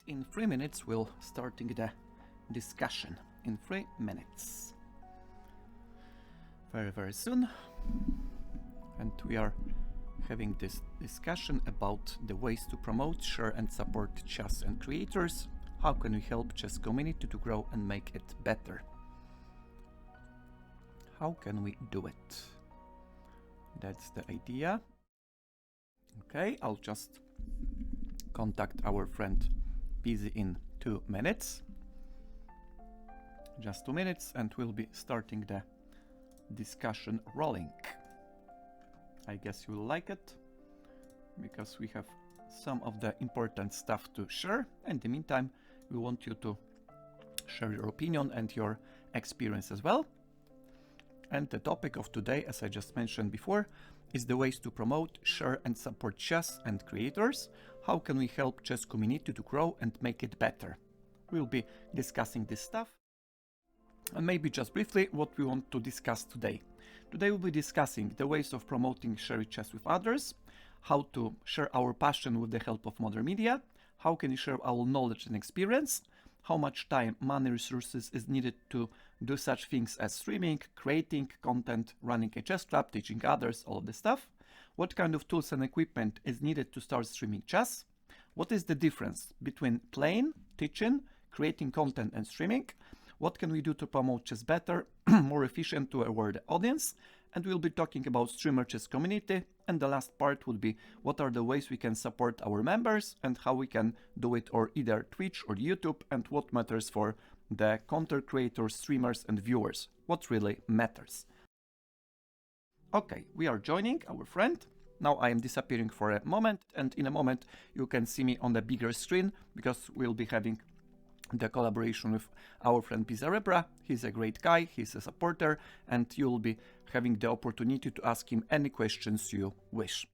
In 3 minutes, we'll starting the discussion. In 3 minutes. Very soon. And we are having this discussion about the ways to promote, share and support chess and creators. How can we help chess community to grow and make it better? How can we do it? That's the idea. Okay, I'll just contact our friend Bizzy in 2 minutes. Just 2 minutes and we'll be starting the discussion rolling. I guess you will like it because we have some of the important stuff to share. In the meantime, we want you to share your opinion and your experience as well. And the topic of today, as I just mentioned before, is the ways to promote, share and support chess and creators. How can we help chess community to grow and make it better? We'll be discussing this stuff. And maybe just briefly what we want to discuss today. Today we'll be discussing the ways of promoting sharing chess with others, how to share our passion with the help of modern media, how can we share our knowledge and experience, how much time, money, resources is needed to do such things as streaming, creating content, running a chess club, teaching others, all of this stuff, what kind of tools and equipment is needed to start streaming chess, what is the difference between playing, teaching, creating content and streaming, what can we do to promote chess better, more efficient to a wider audience, and we'll be talking about streamer chess community, and the last part will be what are the ways we can support our members and how we can do it or either Twitch or YouTube, and what matters for the content creators, streamers and viewers, what really matters. Okay, we are joining our friend. Now I am disappearing for a moment, and in a moment you can see me on the bigger screen because we'll be having the collaboration with our friend Bizzy TT. He's a great guy, he's a supporter, and you'll be having the opportunity to ask him any questions you wish.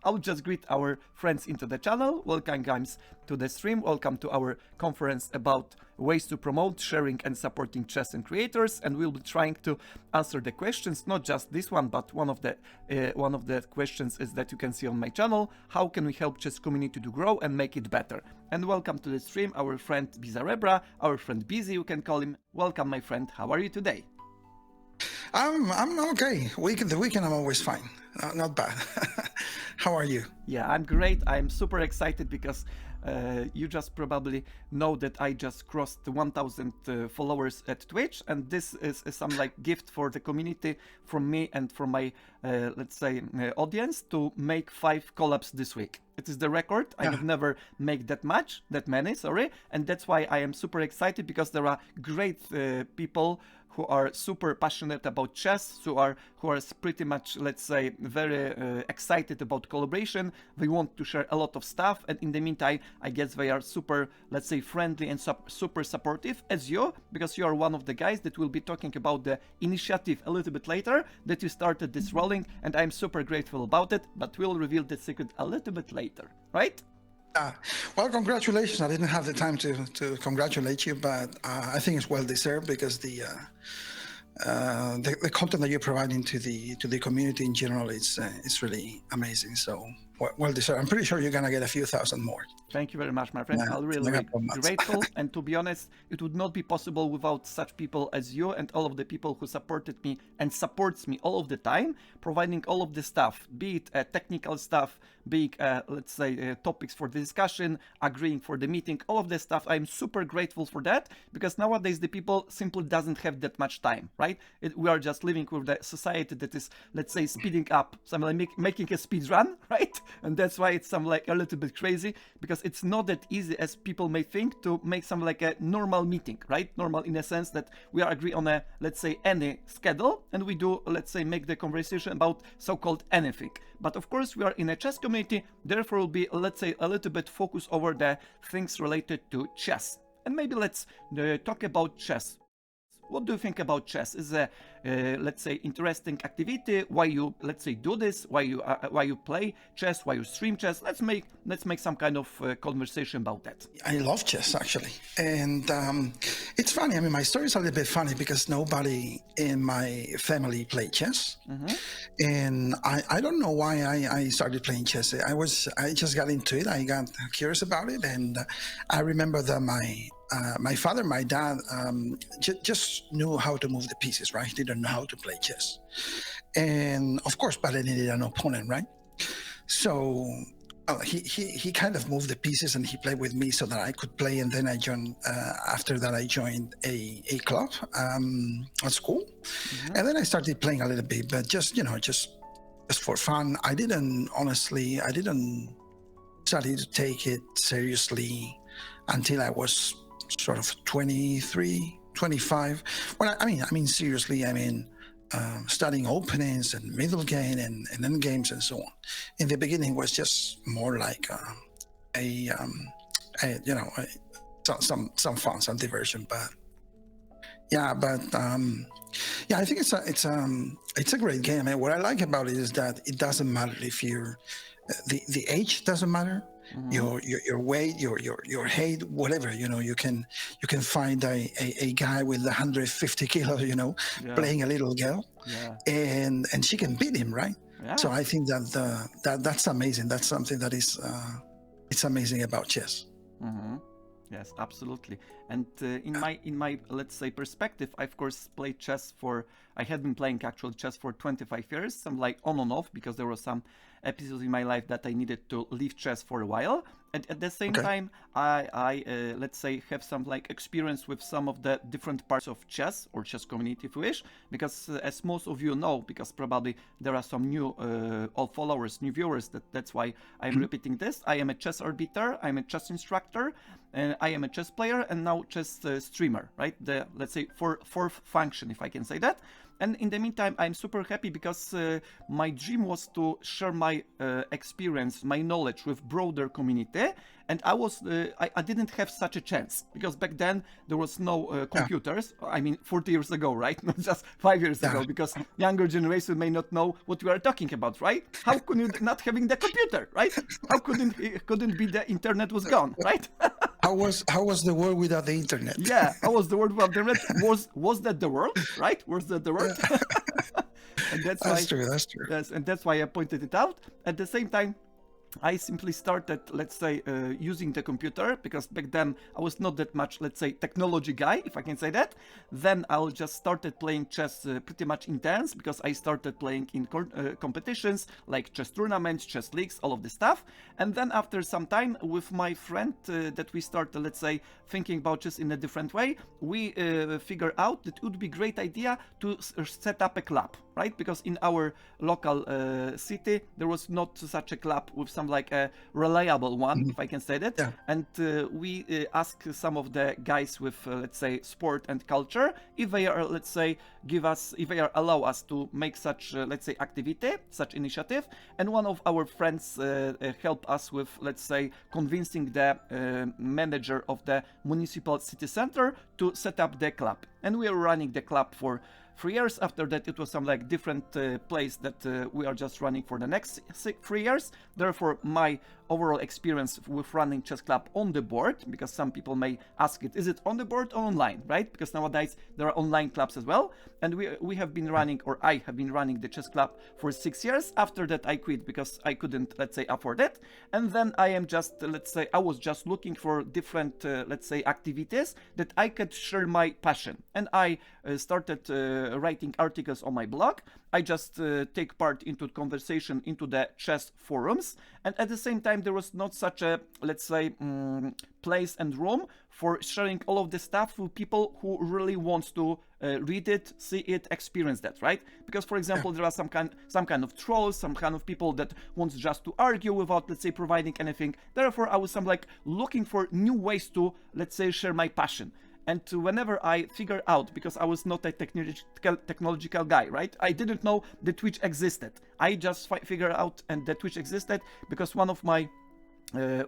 I'll just greet our friends into the channel. Welcome guys to the stream. Welcome to our conference about ways to promote, sharing and supporting chess and creators. And we'll be trying to answer the questions, not just this one, but one of the questions is that you can see on my channel. How can we help chess community to grow and make it better? And welcome to the stream, our friend Bizzy TT, our friend Bizzy, you can call him. Welcome, my friend. How are you today? I'm okay. The weekend I'm always fine. Not bad. How are you? Yeah, I'm great. I'm super excited because you just probably know that I just crossed 1,000 followers at Twitch, and this is some like gift for the community from me and from my let's say audience to make 5 collabs this week. It is the record. I have never made that many, and that's why I am super excited because there are great people who are super passionate about chess, who are pretty much, let's say, very excited about collaboration. They want to share a lot of stuff, and in the meantime, I guess they are super, let's say, friendly and super supportive as you, because you are one of the guys that will be talking about the initiative a little bit later, that you started this rolling, and I'm super grateful about it, but we'll reveal the secret a little bit later, right? Well, congratulations. I didn't have the time to congratulate you, but I think it's well deserved because the content that you're providing to the community in general is really amazing. So well deserved. I'm pretty sure you're gonna get a few thousand more. Thank you very much, my friend. I'm really grateful. And to be honest, it would not be possible without such people as you and all of the people who supported me and supports me all of the time, providing all of the stuff, be it technical stuff, be it, let's say, topics for the discussion, agreeing for the meeting, all of this stuff. I'm super grateful for that because nowadays the people simply doesn't have that much time, right? We are just living with the society that is, let's say, speeding up, some like making a speed run, right? And that's why it's some like a little bit crazy because it's not that easy as people may think to make some like a normal meeting, right? Normal in a sense that we are agree on a, let's say, any schedule, and we do, let's say, make the conversation about so-called anything. But of course we are in a chess community, therefore will be, let's say, a little bit focused over the things related to chess. And maybe let's talk about chess. what do you think about chess? Is a let's say interesting activity? Why you, let's say, do this? Why you play chess? Why you stream chess? Let's make some kind of conversation about that. I love chess actually, and it's funny. I mean, my story is a little bit funny because nobody in my family played chess, and I don't know why I started playing chess. I just got into it. I got curious about it, and I remember that my father, my dad, just knew how to move the pieces, right? He didn't know how to play chess, and of course, but I needed an opponent, right? So he kind of moved the pieces and he played with me so that I could play. And then I joined. After that, I joined a club at school, and then I started playing a little bit, but just for fun. I didn't study to take it seriously until I was sort of 23, 25. Well, I mean seriously, studying openings and middle game and end games and so on. In the beginning, was just more like some fun, some diversion. But yeah, I think it's a great game. And what I like about it is that it doesn't matter if you're the age doesn't matter. Your weight, your height, whatever, you can find a guy with 150 kilos, playing a little girl, and she can beat him, right? So I think that's amazing. That's something that is it's amazing about chess. Yes, absolutely. And in my let's say perspective, I of course played chess I had been playing actual chess for 25 years, some like on and off, because there were some episodes in my life that I needed to leave chess for a while. And at the same time, I let's say have some like experience with some of the different parts of chess or chess community, if you wish, because as most of you know, because probably there are some new old followers, new viewers, that's why I'm repeating this. I am a chess arbiter, I'm a chess instructor, and I am a chess player, and now chess streamer, right? The, let's say, fourth function, if I can say that. And in the meantime, I'm super happy because my dream was to share my experience, my knowledge with broader community. And I didn't have such a chance because back then there was no computers. I mean, 40 years ago, right? Not just 5 years ago, because younger generation may not know what we are talking about, right? How could you not having the computer, right? How couldn't be the internet was gone, right? How was the world without the internet? Yeah, how was the world without the internet? Was that the world, right? Was that the world? And that's true. That's true. Yes, and that's why I pointed it out. At the same time, I simply started, let's say, using the computer, because back then I was not that much, let's say, technology guy, if I can say that. Then I just started playing chess pretty much intense, because I started playing in competitions like chess tournaments, chess leagues, all of this stuff. And then after some time with my friend that we started, let's say, thinking about chess in a different way, we figured out that it would be a great idea to set up a club, right? Because in our local city, there was not such a club with some like a reliable one, if I can say that. Yeah. And we asked some of the guys with, let's say, sport and culture, if they are, let's say, if they are allow us to make such, let's say, activity, such initiative. And one of our friends helped us with, let's say, convincing the manager of the municipal city center to set up the club. And we are running the club for 3 years. After that, it was some like different place that we are just running for the next 3 years. Therefore, my overall experience with running chess club on the board, because some people may ask it, is it on the board or online, right? Because nowadays there are online clubs as well. And we have been running, or I have been running the chess club for 6 years. After that, I quit because I couldn't, let's say, afford it. And then I am just, let's say, I was just looking for different, let's say, activities that I could share my passion. And I started writing articles on my blog. I just take part into conversation into the chess forums, and at the same time there was not such a, let's say, place and room for sharing all of the stuff with people who really wants to read it, see it, experience that, right? Because, for example, there are some kind of trolls, some kind of people that wants just to argue without, let's say, providing anything. Therefore, I was like looking for new ways to, let's say, share my passion. And whenever I figured out, because I was not a technological guy, right? I didn't know that Twitch existed. I just figured out and that Twitch existed because one of my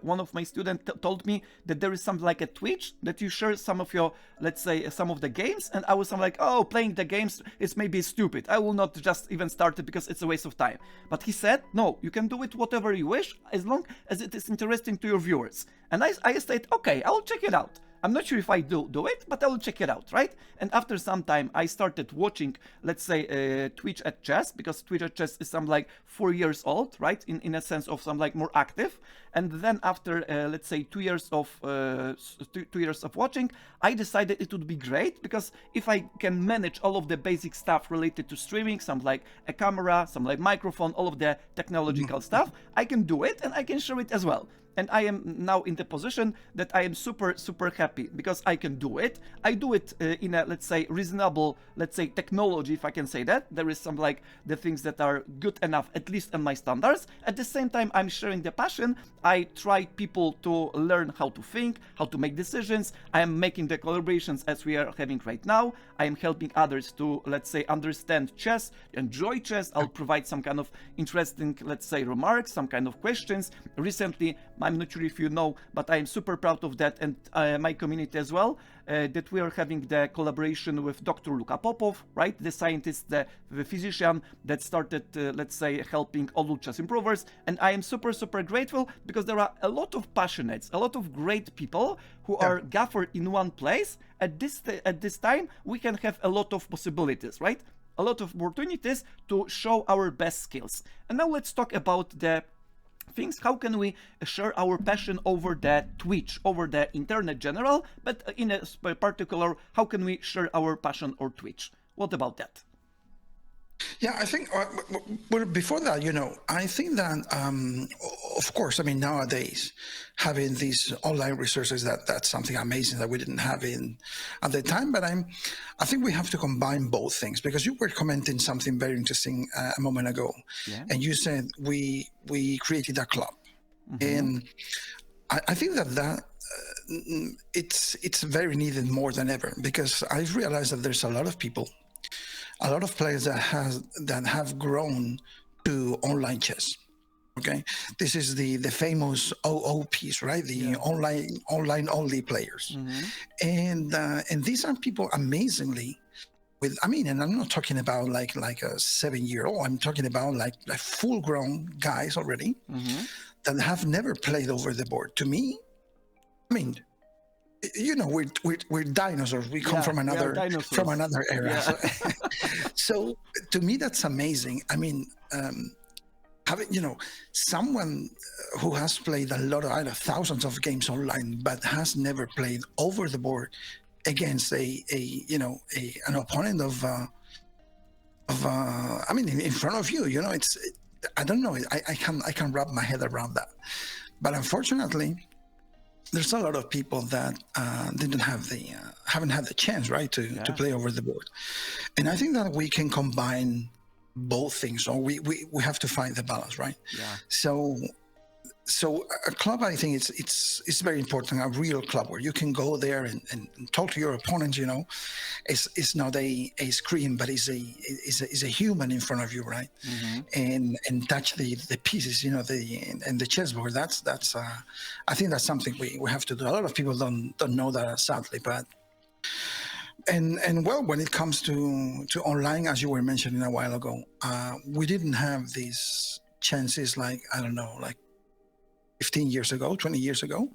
one of my students told me that there is something like a Twitch that you share some of your, let's say, some of the games, and I was like, oh, playing the games is maybe stupid. I will not just even start it because it's a waste of time. But he said, no, you can do it whatever you wish as long as it is interesting to your viewers. And I said, okay, I will check it out. I'm not sure if I do it, but I will check it out, right? And after some time, I started watching, let's say, Twitch at Chess, because Twitch at Chess is some like 4 years old, right? In a sense of some like more active. And then after, let's say, 2 years of 2 years of watching, I decided it would be great, because if I can manage all of the basic stuff related to streaming, some like a camera, some like microphone, all of the technological stuff, I can do it and I can share it as well. And I am now in the position that I am super happy because I can do it. I do it in a, let's say, reasonable, let's say, technology, if I can say that. There is some like the things that are good enough, at least on my standards. At the same time, I'm sharing the passion. I try people to learn how to think, how to make decisions. I am making the collaborations as we are having right now. I am helping others to, let's say, understand chess, enjoy chess. I'll provide some kind of interesting, let's say, remarks, some kind of questions. Recently, I'm not sure if you know, but I am super proud of that, and my community as well, that we are having the collaboration with Dr. Luka Popov, right? The scientist, the physician that started, let's say, helping all chess improvers. And I am super grateful because there are a lot of passionates, a lot of great people who are gathered in one place. At this time, we can have a lot of possibilities, right? A lot of opportunities to show our best skills. And now let's talk about the things. How can we share our passion over the Twitch, over the internet general, but in a particular, how can we share our passion or Twitch? What about that? Yeah, I think, well, before that, I think that, of course, I mean, nowadays, having these online resources, that's something amazing that we didn't have at the time. But I think we have to combine both things, because you were commenting something very interesting a moment ago, and you said we created a club, and I think that it's very needed more than ever, because I've realized that there's a lot of people, a lot of players that have grown to online chess. Okay, this is the famous OOPs, right? The online only players, and these are people amazingly with. I mean, and I'm not talking about like a 7-year-old. I'm talking about like full grown guys already that have never played over the board. To me, I mean, we're dinosaurs. We come from another era. Yeah. So to me, that's amazing. I mean, having someone who has played a lot of thousands of games online, but has never played over the board against an opponent of I mean, in front of you. It's I don't know. I can wrap my head around that, but unfortunately, there's a lot of people that haven't had the chance, right, to play over the board. And I think that we can combine both things, or we have to find the balance, right? Yeah. So a club, I think it's very important, a real club where you can go there and talk to your opponents. It's not a screen, but it's a human in front of you, right? And touch the pieces, and the chessboard. That's I think that's something we have to do. A lot of people don't know that, sadly, but and well, when it comes to online, as you were mentioning a while ago, we didn't have these chances like 15 years ago, 20 years ago,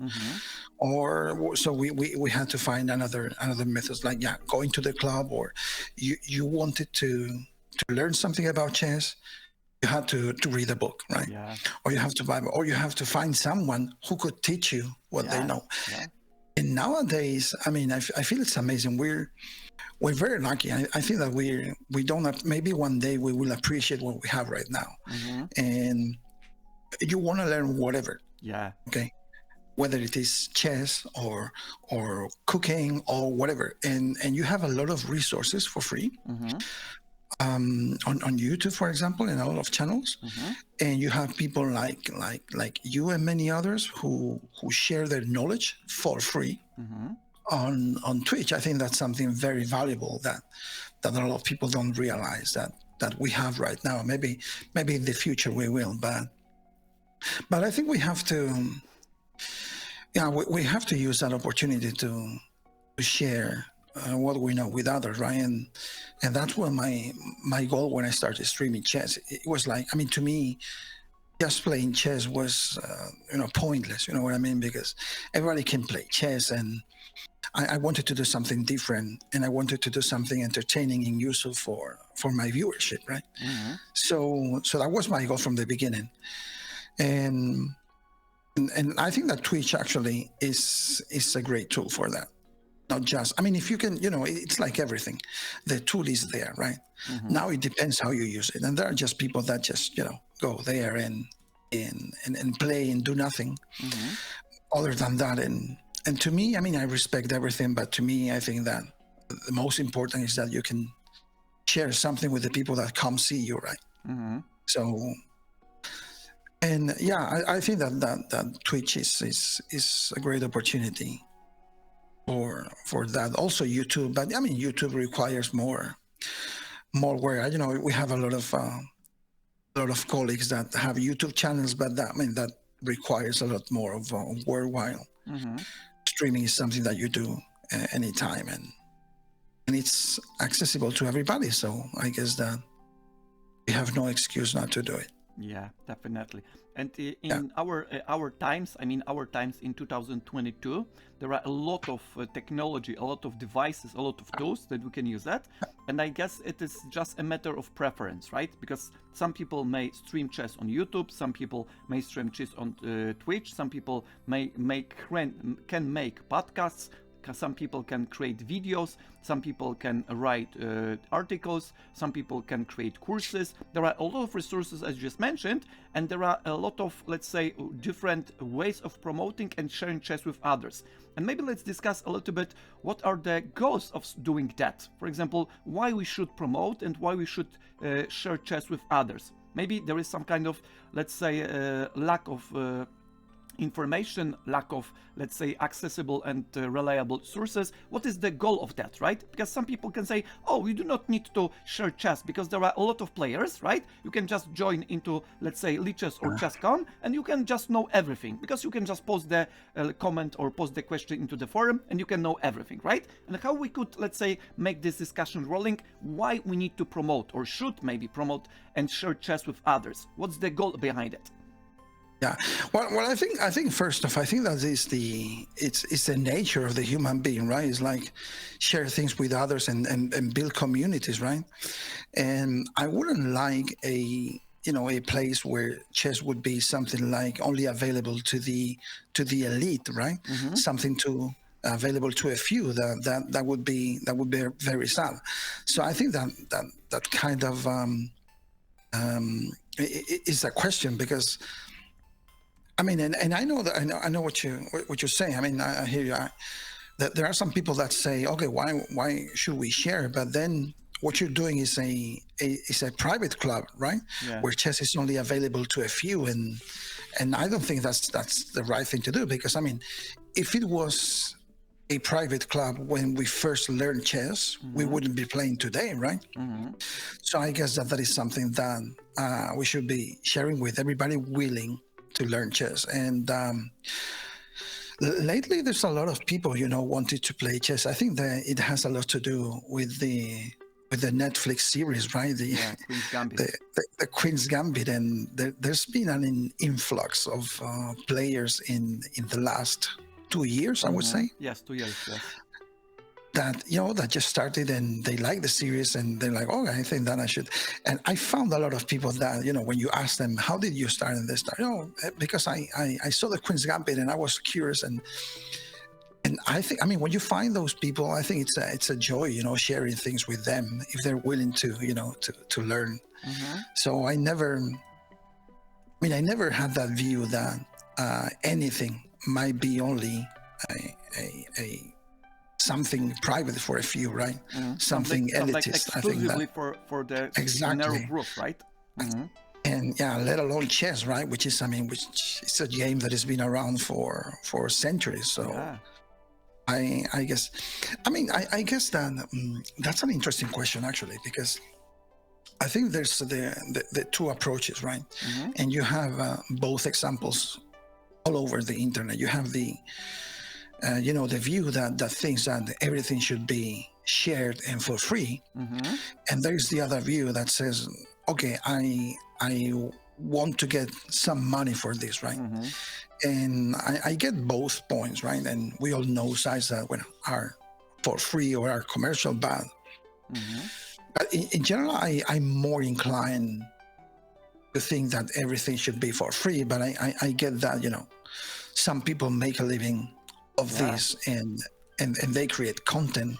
or so we had to find another methods, like going to the club, or you wanted to learn something about chess, you had to read a book, right? Yeah. Or you have to buy, or you have to find someone who could teach you what they know. Yeah. And nowadays, I mean, I feel it's amazing. We're very lucky. I think that we don't have, maybe one day we will appreciate what we have right now. And you want to learn whatever. Yeah. Okay. Whether it is chess or cooking or whatever, and you have a lot of resources for free on YouTube, for example, and a lot of channels, and you have people like you and many others who share their knowledge for free on Twitch. I think that's something very valuable that a lot of people don't realize that we have right now. Maybe in the future we will, but I think we have to Yeah, we have to use that opportunity to share what we know with others, right? And that's what my goal when I started streaming chess. It was like, I mean, to me, just playing chess was pointless. You know what I mean? Because everybody can play chess, and I wanted to do something different, and I wanted to do something entertaining and useful for my viewership, right? Mm-hmm. So that was my goal from the beginning, and and I think that Twitch actually is a great tool for that. Not just, I mean, if you can, it's like everything. The tool is there, right? Mm-hmm. Now it depends how you use it. And there are just people that just, go there and play and do nothing Mm-hmm. other than that. And to me, I mean, I respect everything, but to me, I think that the most important is that you can share something with the people that come see you, right? Mm-hmm. So, and yeah, I think that Twitch is a great opportunity for that. Also YouTube, but I mean YouTube requires more work. We have a lot of colleagues that have YouTube channels, but that requires a lot more of work. While Mm-hmm. streaming is something that you do anytime, and it's accessible to everybody. So I guess that we have no excuse not to do it. Yeah, definitely. And in our times, I mean our times in 2022, there are a lot of technology, a lot of devices, a lot of tools that we can use that. And I guess it is just a matter of preference, right? Because some people may stream chess on YouTube, some people may stream chess on Twitch, some people can make podcasts. Some people can create videos, some people can write articles, some people can create courses. There are a lot of resources, as you just mentioned, and there are a lot of, let's say, different ways of promoting and sharing chess with others. And maybe let's discuss a little bit what are the goals of doing that. For example, why we should promote and why we should share chess with others. Maybe there is some kind of, let's say, lack of information, lack of, let's say, accessible and reliable sources. What is the goal of that, right? Because some people can say, oh, you do not need to share chess because there are a lot of players, right? You can just join into, let's say, Lichess or ChessCon, and you can just know everything because you can just post the comment or post the question into the forum and you can know everything, right? And how we could, let's say, make this discussion rolling, why we need to promote or should maybe promote and share chess with others. What's the goal behind it? Yeah, well, I think first off, I think that is it's the nature of the human being, right? It's like share things with others and build communities, right? And I wouldn't like a place where chess would be something like only available to the elite, right? Mm-hmm. Something available to a few. That would be very sad. So I think that kind of is a question because. I mean, and I know that I know what you're saying. I mean, I hear you. That there are some people that say, okay, why should we share? But then what you're doing is a private club, right? Yeah. Where chess is only available to a few, and I don't think that's the right thing to do because I mean, if it was a private club when we first learned chess, we wouldn't be playing today, right? Mm-hmm. So I guess that is something that we should be sharing with everybody willing to learn chess. And lately there's a lot of people wanted to play chess. I think that it has a lot to do with the Netflix series, right? Queen's Gambit. The Queen's Gambit, and there's been an influx of players in the last 2 years, I would say. Yes, 2 years. Yes. That just started and they like the series and they're like, oh, I think that I should. And I found a lot of people that, when you ask them, how did you start in this? Because I saw the Queen's Gambit and I was curious. And I think, I mean, when you find those people, I think it's a joy, sharing things with them if they're willing to, to learn. Mm-hmm. So I never had that view that anything might be only a something private for a few, right? Mm-hmm. Something elitist. Exclusively I think for the narrow group, right? Mm-hmm. And yeah, let alone chess, right? Which is a game that has been around for centuries. So yeah. I guess that that's an interesting question actually, because I think there's the two approaches, right? Mm-hmm. And you have both examples all over the internet. You have the the view that thinks that everything should be shared and for free, and there's the other view that says, okay, I want to get some money for this, right? And I get both points, right? And we all know sites that are for free or are commercial bad. But in general, I'm more inclined to think that everything should be for free. But I get that, some people make a living of this and they create content,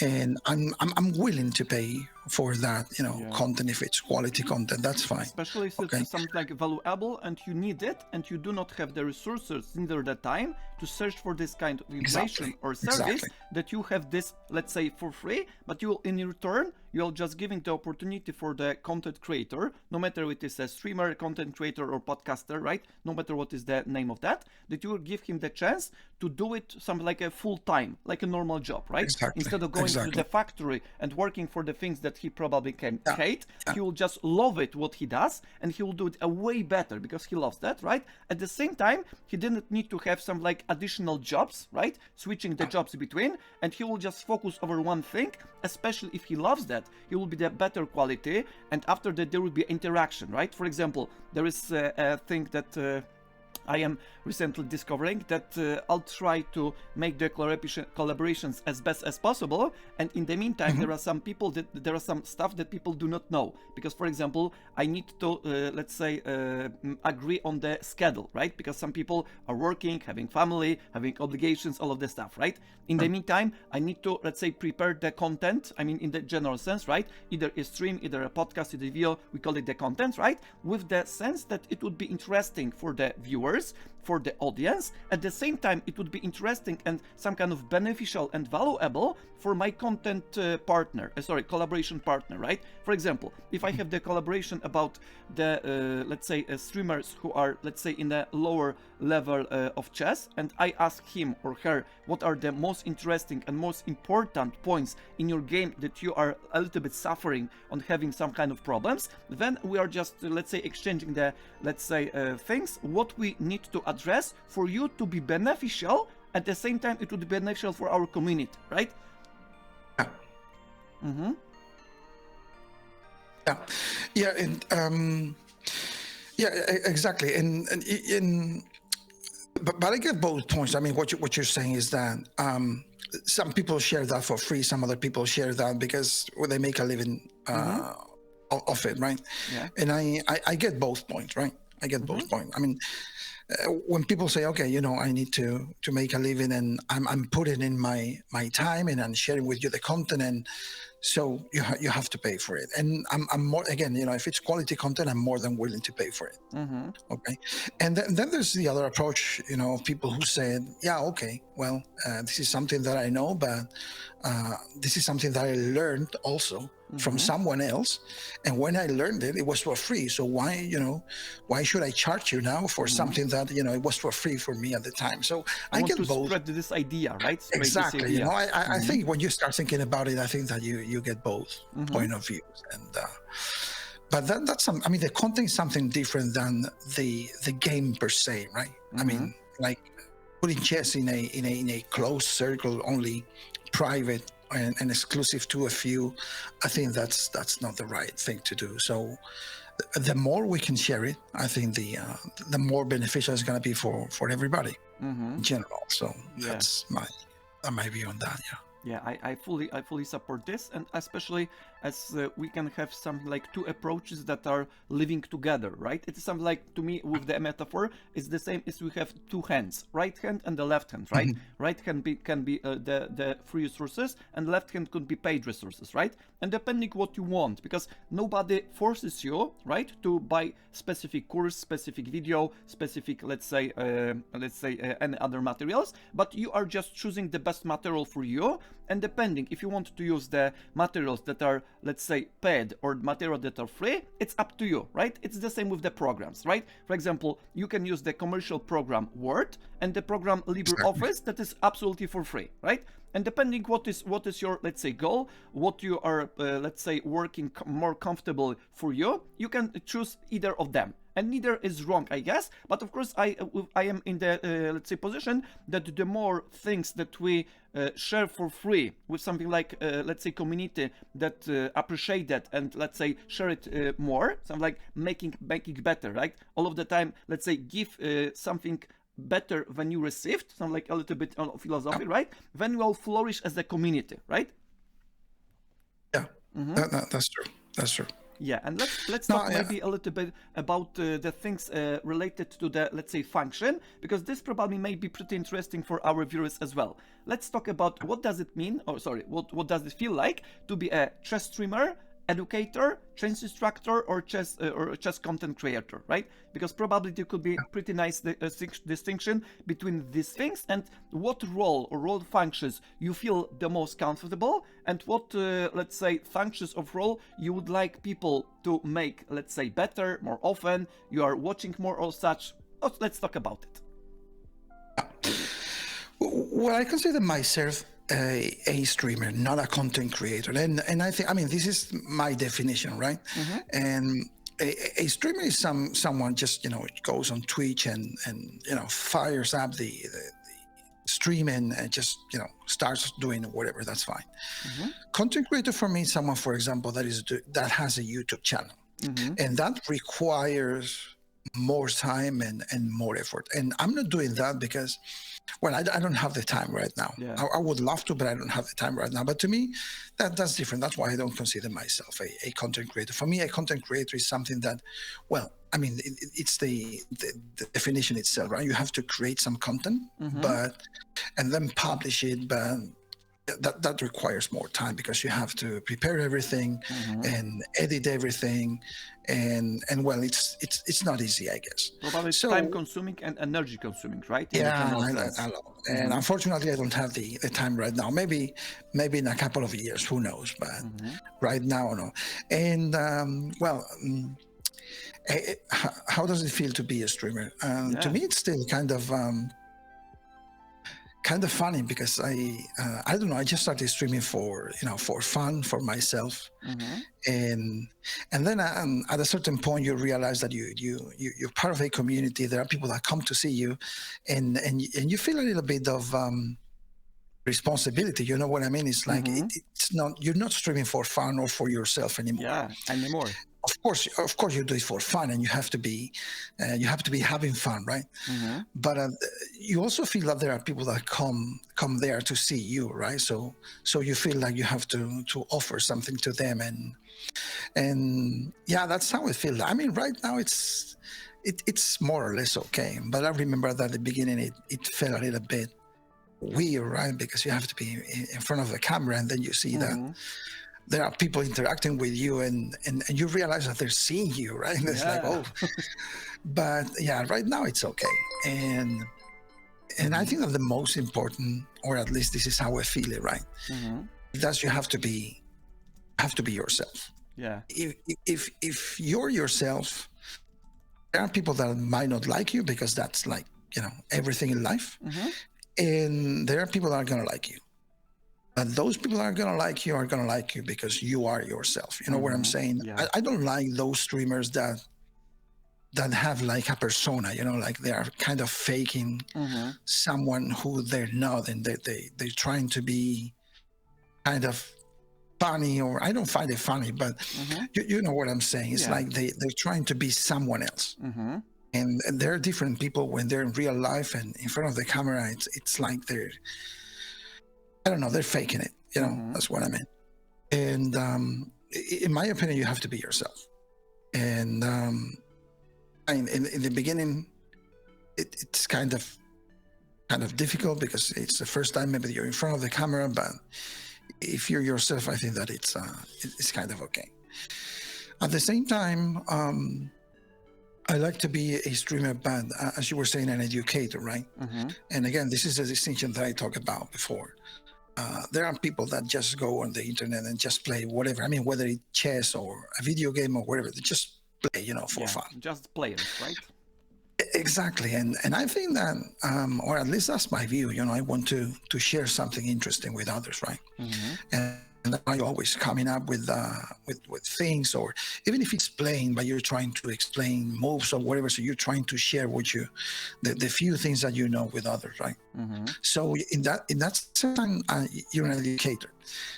and I'm willing to pay for that, content. If it's quality content, that's fine. Especially if it's something like valuable and you need it and you do not have the resources, neither the time to search for this kind of information or service, that you have this, let's say, for free, but you will, in return, you're just giving the opportunity for the content creator, no matter if it is a streamer, content creator, or podcaster, right? No matter what is the name of that you will give him the chance to do it something like a full time, like a normal job, right? Instead of going to the factory and working for the things that he probably can hate, he will just love it, what he does, and he will do it way better because he loves that, right? At the same time, he didn't need to have some like additional jobs, right? Switching the jobs between, and he will just focus over one thing, especially if he loves that. He will be the better quality, and after that there will be interaction, right? For example, there is a thing that I am recently discovering, that I'll try to make the collaborations as best as possible, and in the meantime there are some people there are some stuff that people do not know, because for example I need to let's say agree on the schedule, right? Because some people are working, having family, having obligations, all of this stuff, right? In the meantime I need to, let's say, prepare the content, I mean in the general sense, right? Either a stream, either a podcast, either a video, we call it the content, right? With the sense that it would be interesting for the viewers, for the audience. At the same time, it would be interesting and some kind of beneficial and valuable for my content collaboration partner, right? For example, if I have the collaboration about the, let's say, streamers who are, let's say, in a lower level of chess, and I ask him or her what are the most interesting and most important points in your game that you are a little bit suffering on having some kind of problems, then we are just, let's say, exchanging the, let's say, things, what we need to address for you to be beneficial. At the same time, it would be beneficial for our community, right? Yeah, and exactly. And but I get both points. I mean, what you're saying is that some people share that for free, some other people share that because they make a living of it, right? Yeah. And I get both points, right? I get both points. I mean, when people say, okay, I need to make a living, and I'm putting in my time and I'm sharing with you the content, and so you have to pay for it. And I'm more, again, if it's quality content, I'm more than willing to pay for it. Okay. And then there's the other approach, of people who said, yeah, okay, well, this is something that I know, but this is something that I learned also from someone else, and when I learned it, it was for free. So why should I charge you now for something that it was for free for me at the time? So I get both. Spread this idea, right? Spread exactly. This idea. I think when you start thinking about it, I think that you get both point of views, and but that's some. I mean, the content is something different than the game per se, right? I mean, like putting chess in a closed circle, only private and exclusive to a few, I think that's not the right thing to do. So the more we can share it, I think the more beneficial it's going to be for everybody in general. So that's my view on that. Yeah, I fully support this, and especially as we can have some like two approaches that are living together, right? It's something like, to me, with the metaphor, it's the same as we have two hands, right hand and the left hand, right? Right hand can be the free resources, and left hand could be paid resources, right? And depending what you want, because nobody forces you, right, to buy specific course, specific video, specific, let's say any other materials, but you are just choosing the best material for you. And depending if you want to use the materials that are, let's say, paid or materials that are free, it's up to you, right? It's the same with the programs, right? For example, you can use the commercial program Word and the program LibreOffice that is absolutely for free, right? And depending what is your, let's say, goal, what you are, let's say, working more comfortable for you, you can choose either of them. and neither is wrong, I guess. But of course, I am in the let's say position that the more things that we share for free with something like let's say community that appreciate that and let's say share it more, something like making better, right? All of the time, let's say give something better than you received, something like a little bit of philosophy, right? Then you will flourish as a community, right? Yeah, that's true. That's true. Yeah, and let's talk maybe a little bit about the things related to the, let's say, function, because this probably may be pretty interesting for our viewers as well. Let's talk about what does it mean, or sorry, what does it feel like to be a chess streamer, educator, chess instructor, or chess content creator, right? Because probably there could be pretty nice distinction between these things, and what role or role functions you feel the most comfortable, and what let's say functions of role you would like people to make, let's say, better, more often. You are watching more or such. Let's talk about it. Well, I consider myself a streamer, not a content creator, and I think, I mean, this is my definition, right? And a streamer is someone just goes on Twitch and fires up the stream and just starts doing whatever. That's fine. Content creator for me is someone, for example, that has a YouTube channel, and that requires more time and more effort. And I'm not doing that because, well, I don't have the time right now. Yeah. I would love to, but I don't have the time right now. But to me, that's different. That's why I don't consider myself a content creator. For me, a content creator is something that, well, I mean, it's the definition itself, right? You have to create some content, and then publish it, but that requires more time because you have to prepare everything and edit everything, and well, it's not easy, I guess. Probably it's time consuming and energy consuming, right? Yeah, I know. And unfortunately, I don't have the time right now. Maybe in a couple of years, who knows? But right now, no. And how does it feel to be a streamer? To me, it's still kind of funny because I don't know. I just started streaming for fun, for myself, and then at a certain point you realize that you're part of a community. There are people that come to see you, and you feel a little bit of responsibility. You know what I mean? It's like it's not, you're not streaming for fun or for yourself anymore. Yeah, anymore. Of course, you do it for fun, and you have to be having fun, right? But you also feel that there are people that come there to see you, right? So you feel like you have to offer something to them, and yeah, that's how it feels. I mean, right now it's more or less okay, but I remember that at the beginning it felt a little bit weird, right? Because you have to be in front of the camera, and then you see that there are people interacting with you, and you realize that they're seeing you, right? And it's like, oh, but yeah, right now it's okay. And I think that the most important, or at least this is how I feel it, right? That you have to be yourself. Yeah. If you're yourself, there are people that might not like you because that's like, everything in life. And there are people that are going to like you. But those people that are going to like you because you are yourself. You know what I'm saying? Yeah. I don't like those streamers that have like a persona, like they are kind of faking someone who they're not, and they're trying to be kind of funny, or I don't find it funny, but you know what I'm saying? It's like they're trying to be someone else. And there are different people when they're in real life and in front of the camera. It's like I don't know, they're faking it. That's what I mean. And in my opinion, you have to be yourself. And in the beginning, it's kind of difficult because it's the first time maybe you're in front of the camera. But if you're yourself, I think that it's kind of okay. At the same time, I like to be a streamer, but as you were saying, an educator, right? And again, this is a distinction that I talked about before. There are people that just go on the internet and just play whatever. I mean, whether it's chess or a video game or whatever, they just play, for fun. Just players, right? Exactly. And I think that, or at least that's my view, I want to share something interesting with others, right? And then I always coming up with things, or even if it's playing, but you're trying to explain moves or whatever. So you're trying to share with you the few things that you know with others, right? So in that sense, you're an educator,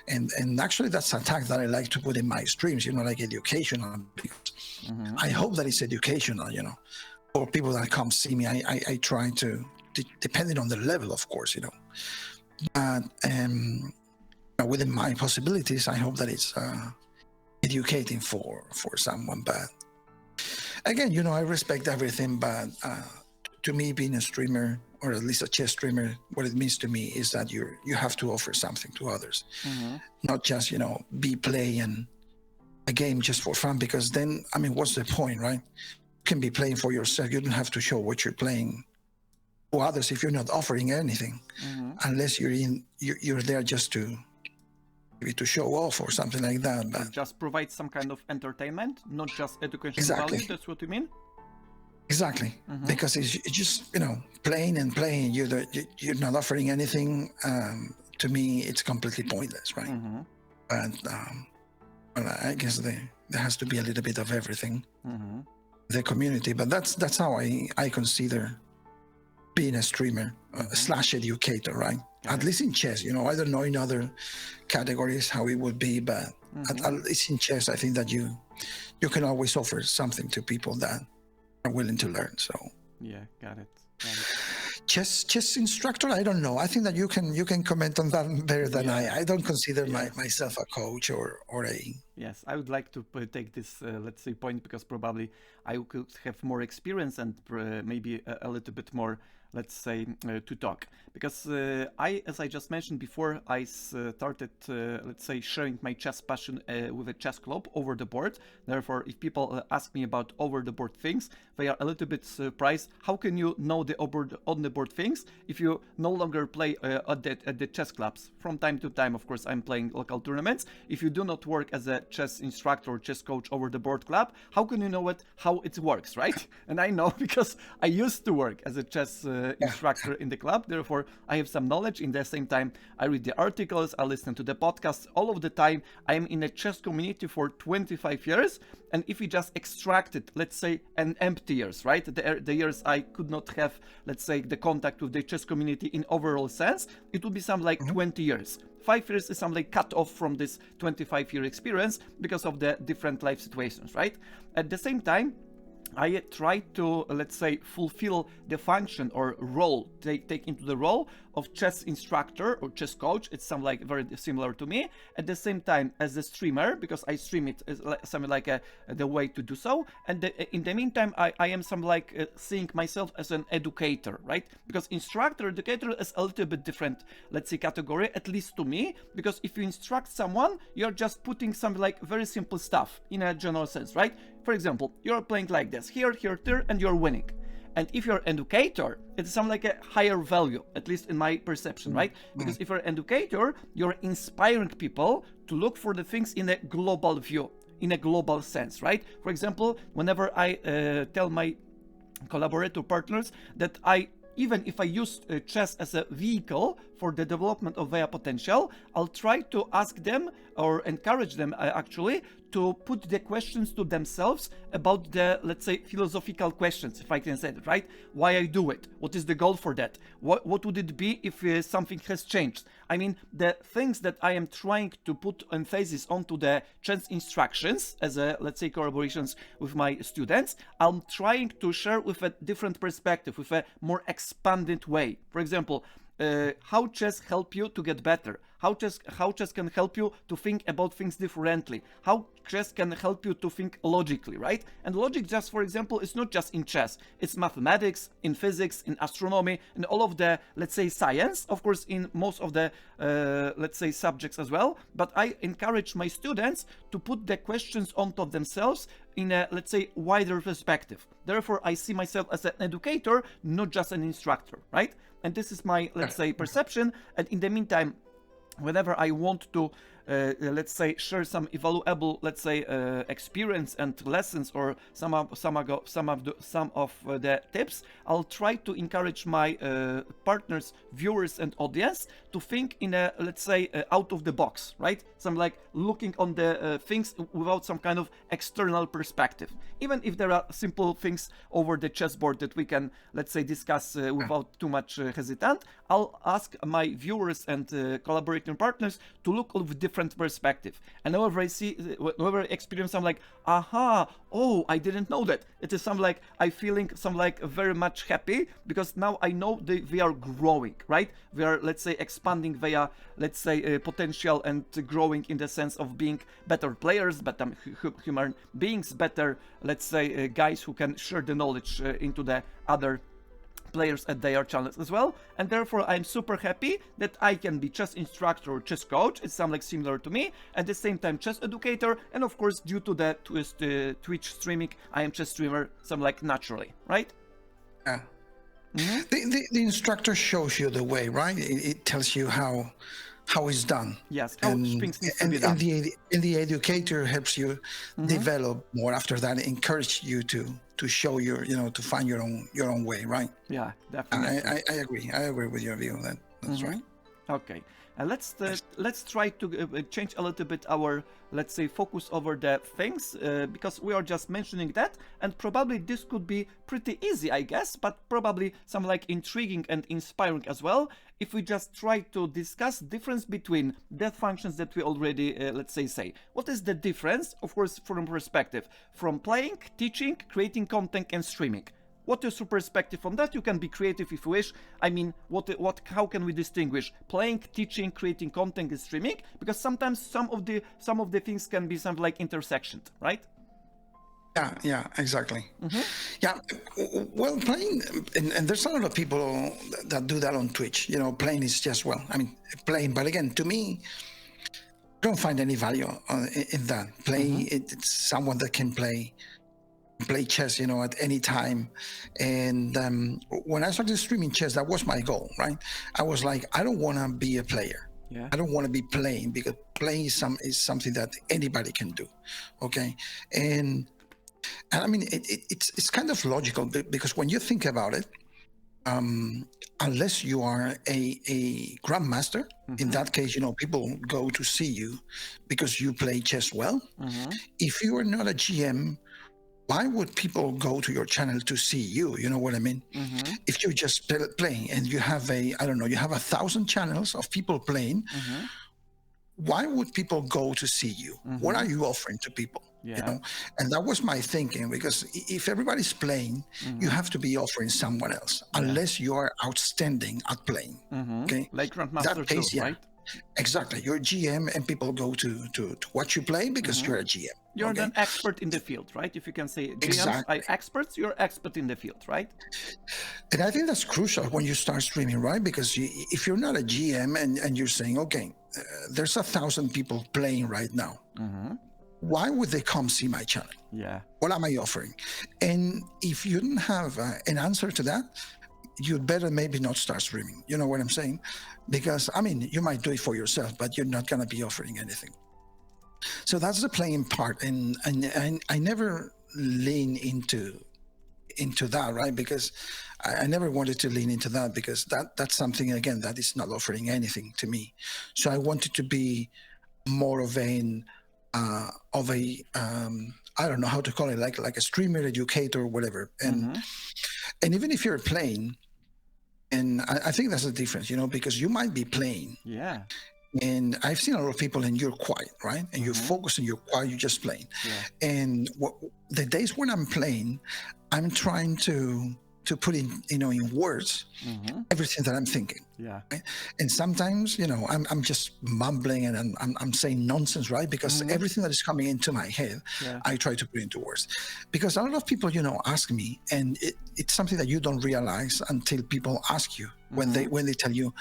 and actually that's a tag that I like to put in my streams. Like educational. Because I hope that it's educational. For people that come see me, I try to, depending on the level, of course, but within my possibilities, I hope that it's educating for someone. But again, I respect everything, but to me, being a streamer, or at least a chess streamer, what it means to me is that you have to offer something to others, not just be playing a game just for fun, because then, what's the point, right? You can be playing for yourself. You don't have to show what you're playing to others if you're not offering anything, unless you're there just to show off or something like that. But just provide some kind of entertainment, not just educational value. That's what you mean? Exactly. Because it's just playing and playing. You're not offering anything. To me, it's completely pointless, right? But well, I guess there has to be a little bit of everything. The community, but that's how I consider being a streamer / educator, right? At least in chess, I don't know in other categories how it would be, but at least in chess, I think that you can always offer something to people that are willing to learn. So yeah, got it. Chess instructor, I don't know. I think that you can comment on that better than I don't consider myself a coach or a... Yes, I would like to take this, let's say, point, because probably I could have more experience and maybe a little bit more, let's say, to talk. Because as I just mentioned before, I started, let's say, sharing my chess passion with a chess club over the board. Therefore, if people ask me about over the board things, they are a little bit surprised. How can you know the on the board things if you no longer play at the chess clubs? From time to time, of course, I'm playing local tournaments. If you do not work as a chess instructor or chess coach over the board club, how can you know how it works, right? And I know because I used to work as a chess instructor in the club. Therefore, I have some knowledge. In the same time, I read the articles, I listen to the podcasts. All of the time, I am in a chess community for 25 years. And if we just extracted, let's say, an empty years, right? The years I could not have, let's say, the contact with the chess community in overall sense, it would be some like 20 years. 5 years is some like cut off from this 25-year experience because of the different life situations, right? At the same time, I try to, let's say, fulfill the function or role, take into the role of chess instructor or chess coach. It's some like very similar to me. At the same time, as a streamer, because I stream it as something like the way to do so. And in the meantime, I am some like seeing myself as an educator, right? Because instructor, educator is a little bit different, let's say, category, at least to me. Because if you instruct someone, you're just putting some like very simple stuff in a general sense, right? For example, you're playing like this, here, there, and you're winning. And if you're an educator, it's some like a higher value, at least in my perception, right? Because if you're an educator, you're inspiring people to look for the things in a global view, in a global sense, right? For example, whenever I tell my collaborator partners that even if I use chess as a vehicle for the development of their potential, I'll try to ask them or encourage them actually to put the questions to themselves about the, let's say, philosophical questions, if I can say that, right? Why I do it? What is the goal for that? What would it be if something has changed? I mean, the things that I am trying to put emphasis onto the chess instructions as a, let's say, collaborations with my students, I'm trying to share with a different perspective, with a more expanded way. For example, how chess help you to get better, how chess can help you to think about things differently, how chess can help you to think logically, right? And logic, just for example, is not just in chess, it's mathematics, in physics, in astronomy, and all of the, let's say, science, of course, in most of the, let's say, subjects as well. But I encourage my students to put the questions onto themselves in a, let's say, wider perspective. Therefore, I see myself as an educator, not just an instructor, right? And this is my, let's say, perception. And in the meantime, whenever I want to let's say, share some valuable, let's say, experience and lessons, or some of the tips, I'll try to encourage my partners, viewers, and audience to think in a, let's say, out of the box, right? Some like looking on the things without some kind of external perspective. Even if there are simple things over the chessboard that we can, let's say, discuss without too much hesitant, I'll ask my viewers and collaborating partners to look with different perspective. And whenever I see, whenever I experience, I'm like, aha, oh, I didn't know that. It is some like, I feeling some like very much happy, because now I know we are growing, right? We are, let's say, expanding via, let's say, potential, and growing in the sense of being better players, better human beings, better, let's say, guys who can share the knowledge into the other players at their channels as well. And therefore I'm super happy that I can be chess instructor or chess coach. It sounds like similar to me. At the same time, chess educator, and of course, due to the Twitch streaming, I am chess streamer, some like naturally, right? Yeah. The instructor shows you the way, right? It tells you how it's done. Yes, how things need to be done. And the educator helps you develop more after that, encourage you to show your, to find your own way, right? Yeah, definitely. I agree with your view. That's right. Okay. Let's try to change a little bit our, let's say, focus over the things, because we are just mentioning that, and probably this could be pretty easy, I guess, but probably some like intriguing and inspiring as well, if we just try to discuss difference between the functions that we already, let's say. What is the difference, of course, from perspective, from playing, teaching, creating content, and streaming? What is your perspective on that? You can be creative if you wish. I mean, how can we distinguish playing, teaching, creating content, and streaming? Because sometimes some of the things can be something like intersectioned, right? Yeah, exactly. Yeah, well, playing, and there's a lot of people that do that on Twitch. Playing is just, playing. But again, to me, I don't find any value in that. Playing, it's someone that can play chess, at any time. And when I started streaming chess, that was my goal, right? I was like, I don't want to be a player. Yeah. I don't want to be playing, because playing is something that anybody can do. Okay. And I mean, it's kind of logical, because when you think about it, unless you are a grandmaster, in that case, people go to see you because you play chess well. If you are not a GM, why would people go to your channel to see you? You know what I mean? If you're just playing and you have you have 1,000 channels of people playing, why would people go to see you? What are you offering to people? Yeah. And that was my thinking, because if everybody's playing, you have to be offering someone else, unless you are outstanding at playing. Okay, like grandmaster too, right? Exactly. You're a GM, and people go to watch you play because you're a GM. You're an expert in the field, right? If you can say GMs are experts, you're expert in the field, right? And I think that's crucial when you start streaming, right? Because if you're not a GM and you're saying, okay, there's 1,000 people playing right now, why would they come see my channel? Yeah. What am I offering? And if you don't have an answer to that, you'd better maybe not start streaming. You know what I'm saying? Because, you might do it for yourself, but you're not going to be offering anything. So that's the playing part. And I never lean into that, right? Because I never wanted to lean into that, because that's something, again, that is not offering anything to me. So I wanted to be more of I don't know how to call it, like a streamer, educator, or whatever. And even if you're playing, and I think that's the difference, because you might be playing. Yeah. And I've seen a lot of people, and you're quiet, right? And you're focused, and you're quiet, you're just playing. Yeah. And the days when I'm playing, I'm trying to put in, in words, everything that I'm thinking. Yeah. Right? And sometimes, I'm just mumbling, and I'm saying nonsense, right? Because everything that is coming into my head, I try to put into words. Because a lot of people, ask me, and it's something that you don't realize until people ask you, when they tell you,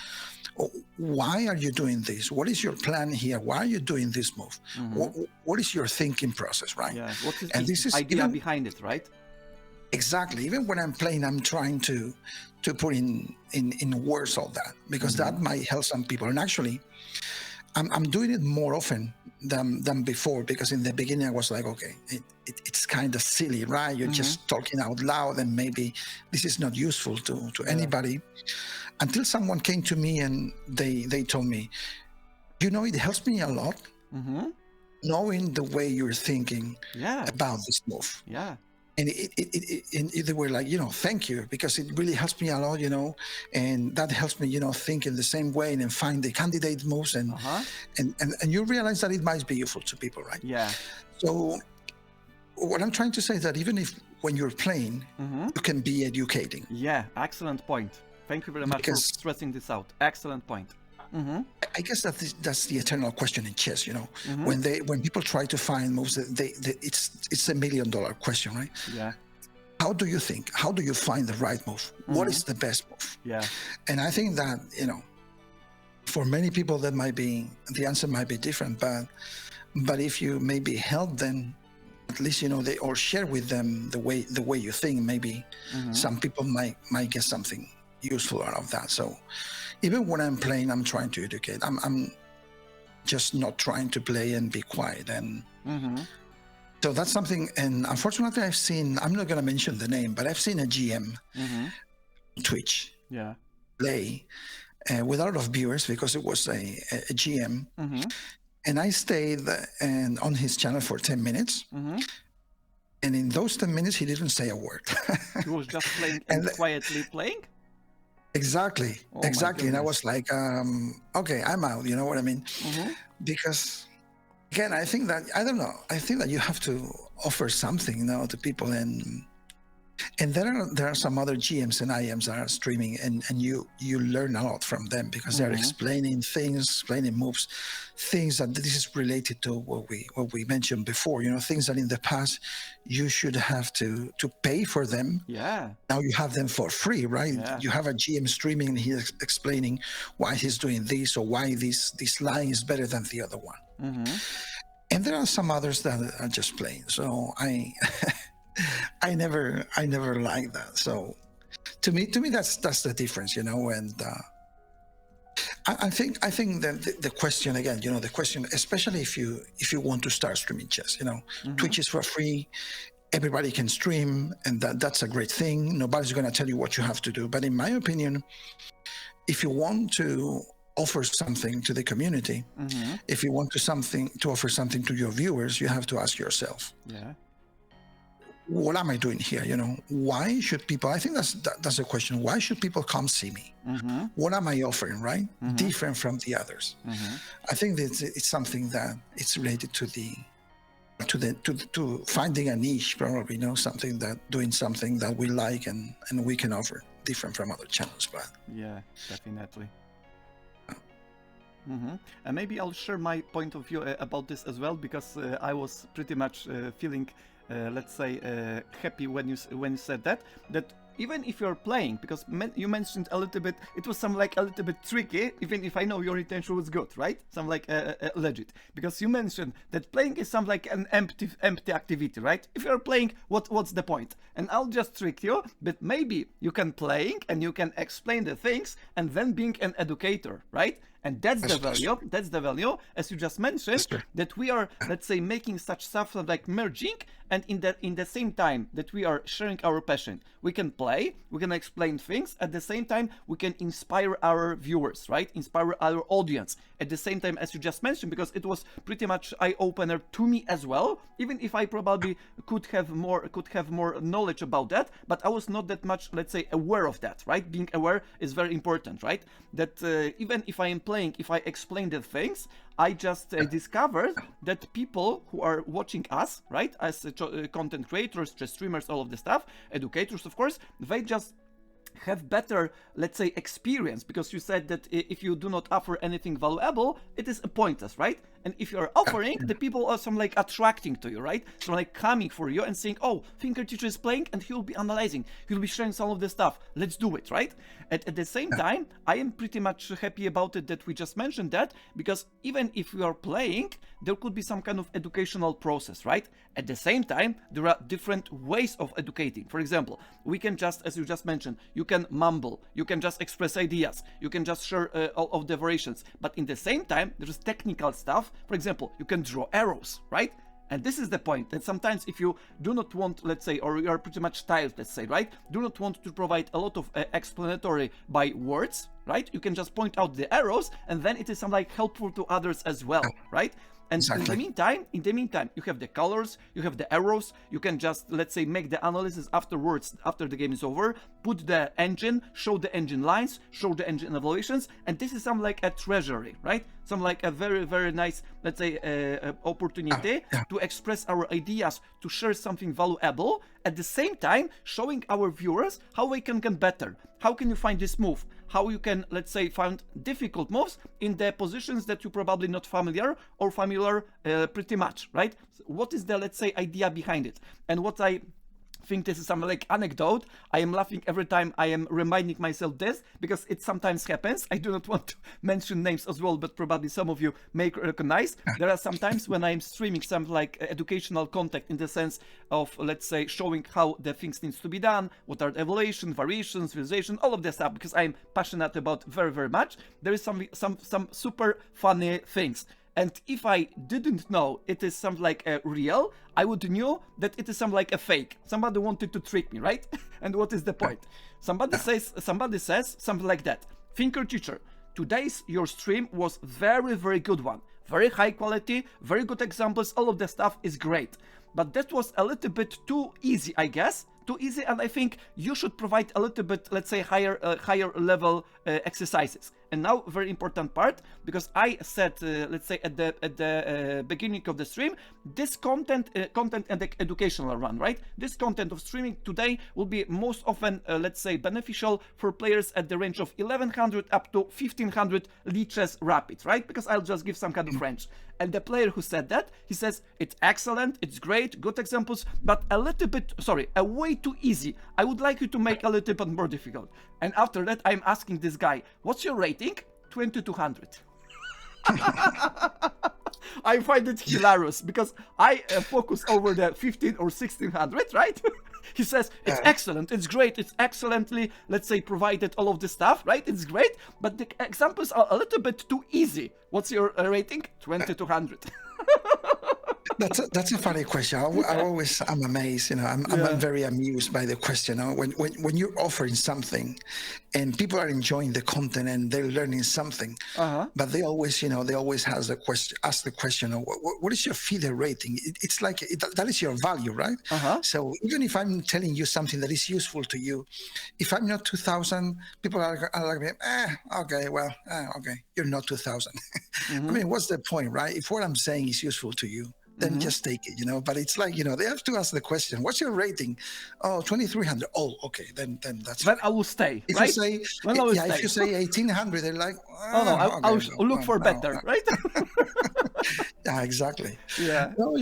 oh, why are you doing this? What is your plan here? Why are you doing this move? What is your thinking process, right? Yeah. What is the idea behind it, right? Exactly. Even when I'm playing, I'm trying to put in words all that, because that might help some people. And actually, I'm doing it more often than before, because in the beginning I was like, okay, it's kind of silly, right? You're just talking out loud, and maybe this is not useful to anybody. Until someone came to me and they told me, it helps me a lot knowing the way you're thinking about this move. Yeah. And they were like, thank you, because it really helps me a lot, and that helps me, think in the same way and find the candidate moves, and you realize that it might be useful to people, right? Yeah. So what I'm trying to say is that even if when you're playing, you can be educating. Yeah, excellent point. Thank you very much for stressing this out. Excellent point. I guess that's the eternal question in chess. When people try to find moves, it's $1 million question, right? Yeah. How do you think? How do you find the right move? What is the best move? Yeah. And I think that for many people the answer might be different, but if you maybe help them, at least or share with them the way you think, maybe some people might get something useful out of that. So even when I'm playing, I'm trying to educate. I'm just not trying to play and be quiet. And so that's something. And unfortunately, I've seen, I'm not going to mention the name, but I've seen a GM Twitch play with a lot of viewers, because it was a GM. And I stayed on his channel for 10 minutes. And in those 10 minutes, he didn't say a word. He was just playing and quietly playing? Exactly. And I was like, okay, I'm out. You know what I mean? Because again, I think that, I don't know, I think that you have to offer something to people, and there are some other GMs and IMs that are streaming, and you learn a lot from them, because they're explaining moves, things that this is related to what we mentioned before, things that in the past you should have to pay for them. Yeah. Now you have them for free, right? Yeah. You have a GM streaming and he's explaining why he's doing this, or why this line is better than the other one. And there are some others that are just playing. So I never liked that. So to me that's the difference, and I think that the question again, the question, especially if you want to start streaming chess, Twitch is for free, everybody can stream, and that's a great thing. Nobody's going to tell you what you have to do. But in my opinion, if you want to offer something to the community, if you want to offer something to your viewers, you have to ask yourself, what am I doing here? Why should people, I think that's a question. Why should people come see me? What am I offering, right? Different from the others. I think that it's something that it's related to finding a niche, probably, doing something that we like and we can offer different from other channels. But yeah, definitely. And maybe I'll share my point of view about this as well, because I was pretty much feeling let's say happy when you said that even if you're playing, because you mentioned a little bit, it was some like a little bit tricky, even if I know your intention was good, right? Some like legit, because you mentioned that playing is some like an empty activity, right? If you're playing, what's the point? And I'll just trick you, but maybe you can playing and you can explain the things and then being an educator, right? And that's the value. That's the value, as you just mentioned, that we are, let's say, making such stuff like merging, and in the same time that we are sharing our passion, we can play, we can explain things. At the same time, we can inspire our viewers, right? Inspire our audience. At the same time, as you just mentioned, because it was pretty much eye opener to me as well. Even if I probably could have more knowledge about that, but I was not that much, let's say, aware of that, right? Being aware is very important, right? That even if I am playing, if I explain the things, I just discovered that people who are watching us, right, as content creators, just streamers, all of the stuff, educators, of course, they just have better, let's say, experience, because you said that if you do not offer anything valuable, it is pointless, right? And if you're offering, the people are some like attracting to you, right? So like coming for you and saying, oh, Thinker Teacher is playing and he'll be analyzing, he'll be sharing some of the stuff. Let's do it, right? At the same time, I am pretty much happy about it that we just mentioned that, because even if we are playing, there could be some kind of educational process, right? At the same time, there are different ways of educating. For example, we can just, as you just mentioned, you can mumble, you can just express ideas, you can just share all of the variations. But in the same time, there's technical stuff. For example, you can draw arrows, right? And this is the point, that sometimes if you do not want, let's say, or you are pretty much tired, let's say, right? Do not want to provide a lot of explanatory by words, right? You can just point out the arrows, and then it is some like helpful to others as well, right? And Exactly. in the meantime, you have the colors, you have the arrows, you can just, let's say, make the analysis afterwards, after the game is over, put the engine, show the engine lines, show the engine evaluations, and this is some like a treasury, right? Some like a very, very nice, let's say, opportunity to express our ideas, to share something valuable, at the same time, showing our viewers how we can get better. How can you find this move? How you can, let's say, find difficult moves in the positions that you're probably not familiar or familiar pretty much, right? What is the, let's say, idea behind it? And what I think this is some like anecdote. I am laughing every time I am reminding myself this, because it sometimes happens. I do not want to mention names as well, but probably some of you may recognize. There are sometimes when I am streaming some like educational content in the sense of, let's say, showing how the things needs to be done, what are the evaluation, variations, visualization, all of this stuff, because I'm passionate about very, very much. There is some super funny things. And if I didn't know it is something like a real, I would knew that it is something like a fake. Somebody wanted to trick me, right? And what is the point? Somebody says something like that. Thinker Teacher, today's your stream was very, very good one. Very high quality, very good examples, all of the stuff is great. But that was a little bit too easy, I guess. Too easy, and I think you should provide a little bit, let's say, higher level exercises. And now, very important part, because I said, let's say, at the beginning of the stream, this content and the educational run, right? This content of streaming today will be most often, let's say, beneficial for players at the range of 1100 up to 1500 litres rapid, right? Because I'll just give some kind of range. And the player who said that, he says, it's excellent, it's great, good examples, but a little bit, sorry, a way too easy. I would like you to make a little bit more difficult. And after that, I'm asking this guy, what's your rating? 2200. I find it hilarious, because I focus over the 15 or 1600, right? He says, it's excellent, it's great, it's excellently, let's say, provided all of this stuff, right? It's great, but the examples are a little bit too easy. What's your rating? 2200. That's a funny question. I'm amazed. I'm very amused by the question. When you're offering something, and people are enjoying the content and they're learning something, but they always ask the question, what is your feeder rating? It's like that is your value, right? So even if I'm telling you something that is useful to you, if I'm not 2000, people are like, okay, well, okay, you're not 2000. I mean, what's the point, right? If what I'm saying is useful to you, then just take it, but it's like, they have to ask the question, what's your rating? Oh, 2300. Oh, okay, then that's Then I will stay, if right? you say, if you say 1800, they're like, I'll look for better, right? Yeah, exactly. Yeah. No,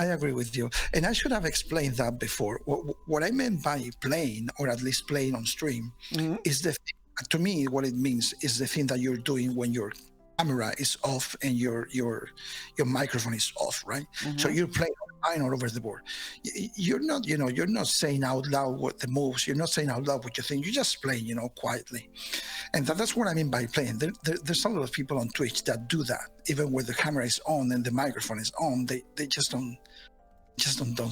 I agree with you. And I should have explained that before. What I meant by playing, or at least playing on stream, is to me, what it means is the thing that you're doing when your camera is off and your microphone is off, right? So you're playing online all over the board. You're not saying out loud what the moves. You're not saying out loud what you think. You're just playing, quietly. And that's what I mean by playing. There's a lot of people on Twitch that do that, even when the camera is on and the microphone is on. They just don't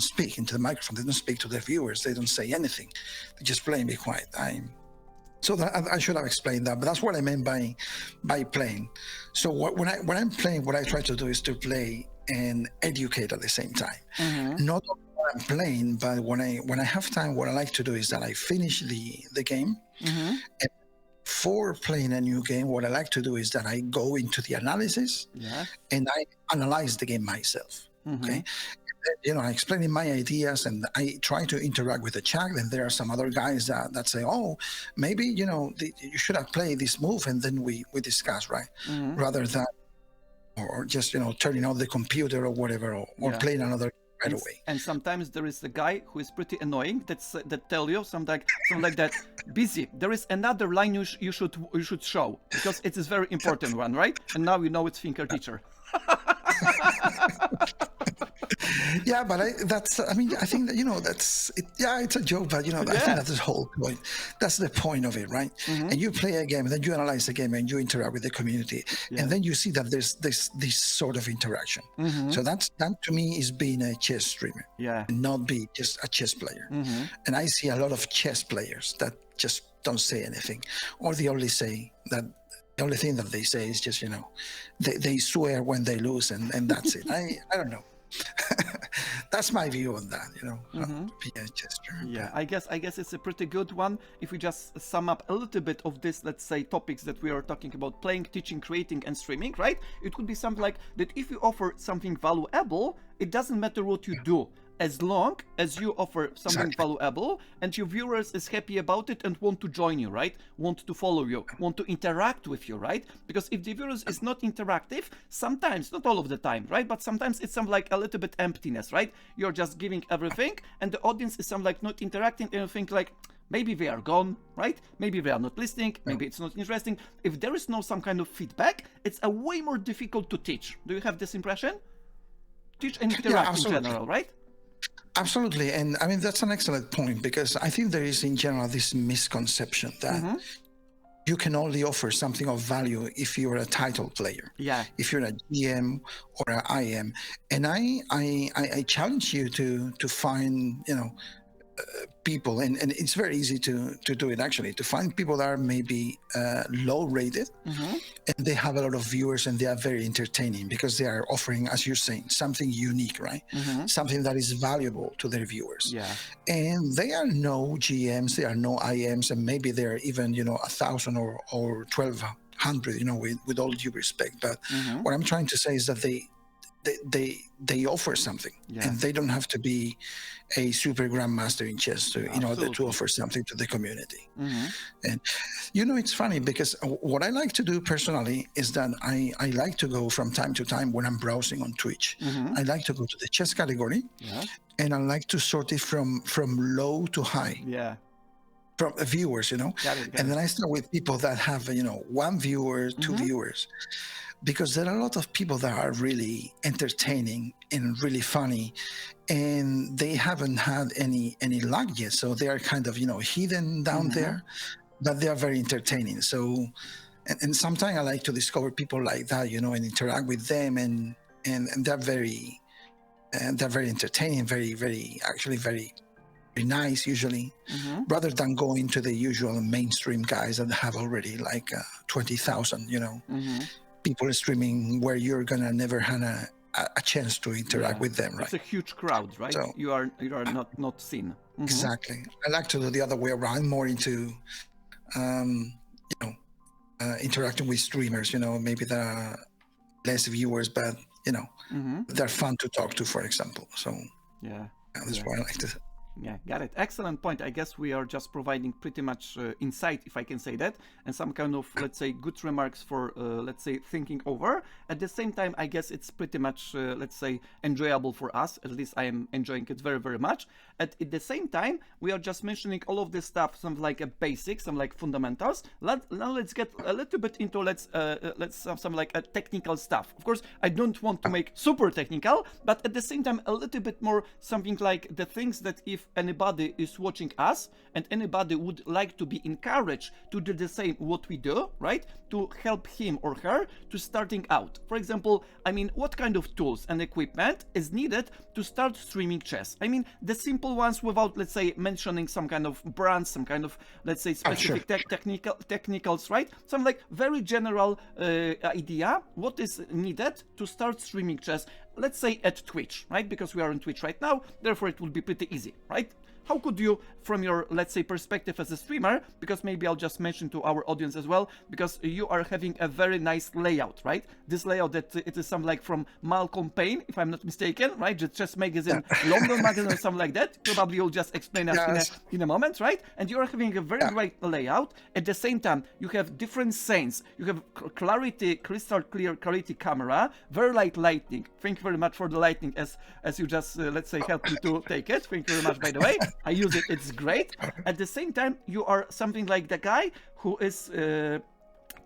speak into the microphone. They don't speak to their viewers. They don't say anything. They just play and be quiet. So I should have explained that, but that's what I meant by playing. So when I'm playing, what I try to do is to play and educate at the same time. Not only when I'm playing, but when I have time, what I like to do is that I finish the game. And for playing a new game, what I like to do is that I go into the analysis and I analyze the game myself. Okay. I explain my ideas and I try to interact with the chat. And there are some other guys that say, oh, maybe, you should have played this move. And then we discuss, right? Rather than or just turning on the computer or whatever, or playing another right away. And sometimes there is a guy who is pretty annoying that tell you something like that. Busy. There is another line you should show because it is very important one, right? And now you know it's Thinker Teacher. Yeah, but I think that that's it. Yeah, it's a joke, but I think that's the whole point. That's the point of it, right? And you play a game, and then you analyze the game, and you interact with the community, and then you see that there's this sort of interaction. So that to me is being a chess streamer, and not be just a chess player. And I see a lot of chess players that just don't say anything, or they only say that. The only thing that they say is just they swear when they lose, and that's it. I don't know. That's my view on that, be a gesture. Yeah, I guess it's a pretty good one. If we just sum up a little bit of this, let's say, topics that we are talking about: playing, teaching, creating, and streaming, right? It would be something like that. If you offer something valuable, it doesn't matter what you do, as long as you offer something valuable and your viewers is happy about it and want to join you, right? Want to follow you, want to interact with you, right? Because if the viewers is not interactive, sometimes, not all of the time, right? But sometimes it's something like a little bit emptiness, right? You're just giving everything and the audience is something like not interacting, and you think like, maybe they are gone, right? Maybe they are not listening, maybe it's not interesting. If there is no some kind of feedback, it's a way more difficult to teach. Do you have this impression? Teach and interact in general, right? Absolutely. And I mean, that's an excellent point, because I think there is in general this misconception that you can only offer something of value if you're a title player. Yeah. If you're a GM or an IM. And I challenge you to find, people, and it's very easy to do it actually, to find people that are maybe low rated and they have a lot of viewers and they are very entertaining because they are offering, as you're saying, something unique, right? Something that is valuable to their viewers. And they are no GMs, they are no IMs, and maybe they're even 1,000 or 1,200, with all due respect. But what I'm trying to say is that they offer something, and they don't have to be a super grandmaster in chess in order to offer something to the community. And it's funny because what I like to do personally is that I like to go from time to time when I'm browsing on Twitch. I like to go to the chess category, and I like to sort it from low to high. From viewers, and then I start with people that have one viewer, two viewers. Because there are a lot of people that are really entertaining and really funny, and they haven't had any luck yet. So they are kind of hidden down there, but they are very entertaining. So, and sometimes I like to discover people like that, and interact with them, and they're very entertaining, actually very nice usually, rather than going to the usual mainstream guys that have already like 20,000, people streaming where you're gonna never have a chance to interact with them, right? It's a huge crowd, right? So, you are not seen. Exactly. I like to do the other way around, more into interacting with streamers, maybe there are less viewers, but they're fun to talk to, for example. So that's why I like to. Yeah, got it. Excellent point. I guess we are just providing pretty much insight, if I can say that, and some kind of, let's say, good remarks for, let's say, thinking over. At the same time, I guess it's pretty much, let's say, enjoyable for us. At least I am enjoying it very, very much. At the same time, we are just mentioning all of this stuff, some like a basics, some like fundamentals. Now let's get a little bit into let's some like a technical stuff. Of course, I don't want to make super technical, but at the same time, a little bit more something like the things that if anybody is watching us and anybody would like to be encouraged to do the same what we do, right? To help him or her to starting out. For example, I mean, what kind of tools and equipment is needed to start streaming chess? I mean, the simple ones without, let's say, mentioning some kind of brands, some kind of, let's say, specific technicals, right? Some like very general idea, what is needed to start streaming chess, let's say at Twitch, right? Because we are on Twitch right now, therefore it will be pretty easy, right? How could you, from your, let's say, perspective as a streamer, because maybe I'll just mention to our audience as well, because you are having a very nice layout, right? This layout that it is something like from Malcolm Payne, if I'm not mistaken, right? The chess magazine, London magazine or something like that. Probably you'll just explain us in a moment, right? And you are having a very great layout. At the same time, you have different scenes. You have clarity, crystal clear clarity camera, very light lighting. Thank you very much for the lighting as you just, let's say, helped me to take it. Thank you very much, by the way. I use it. It's great. At the same time, you are something like the guy who is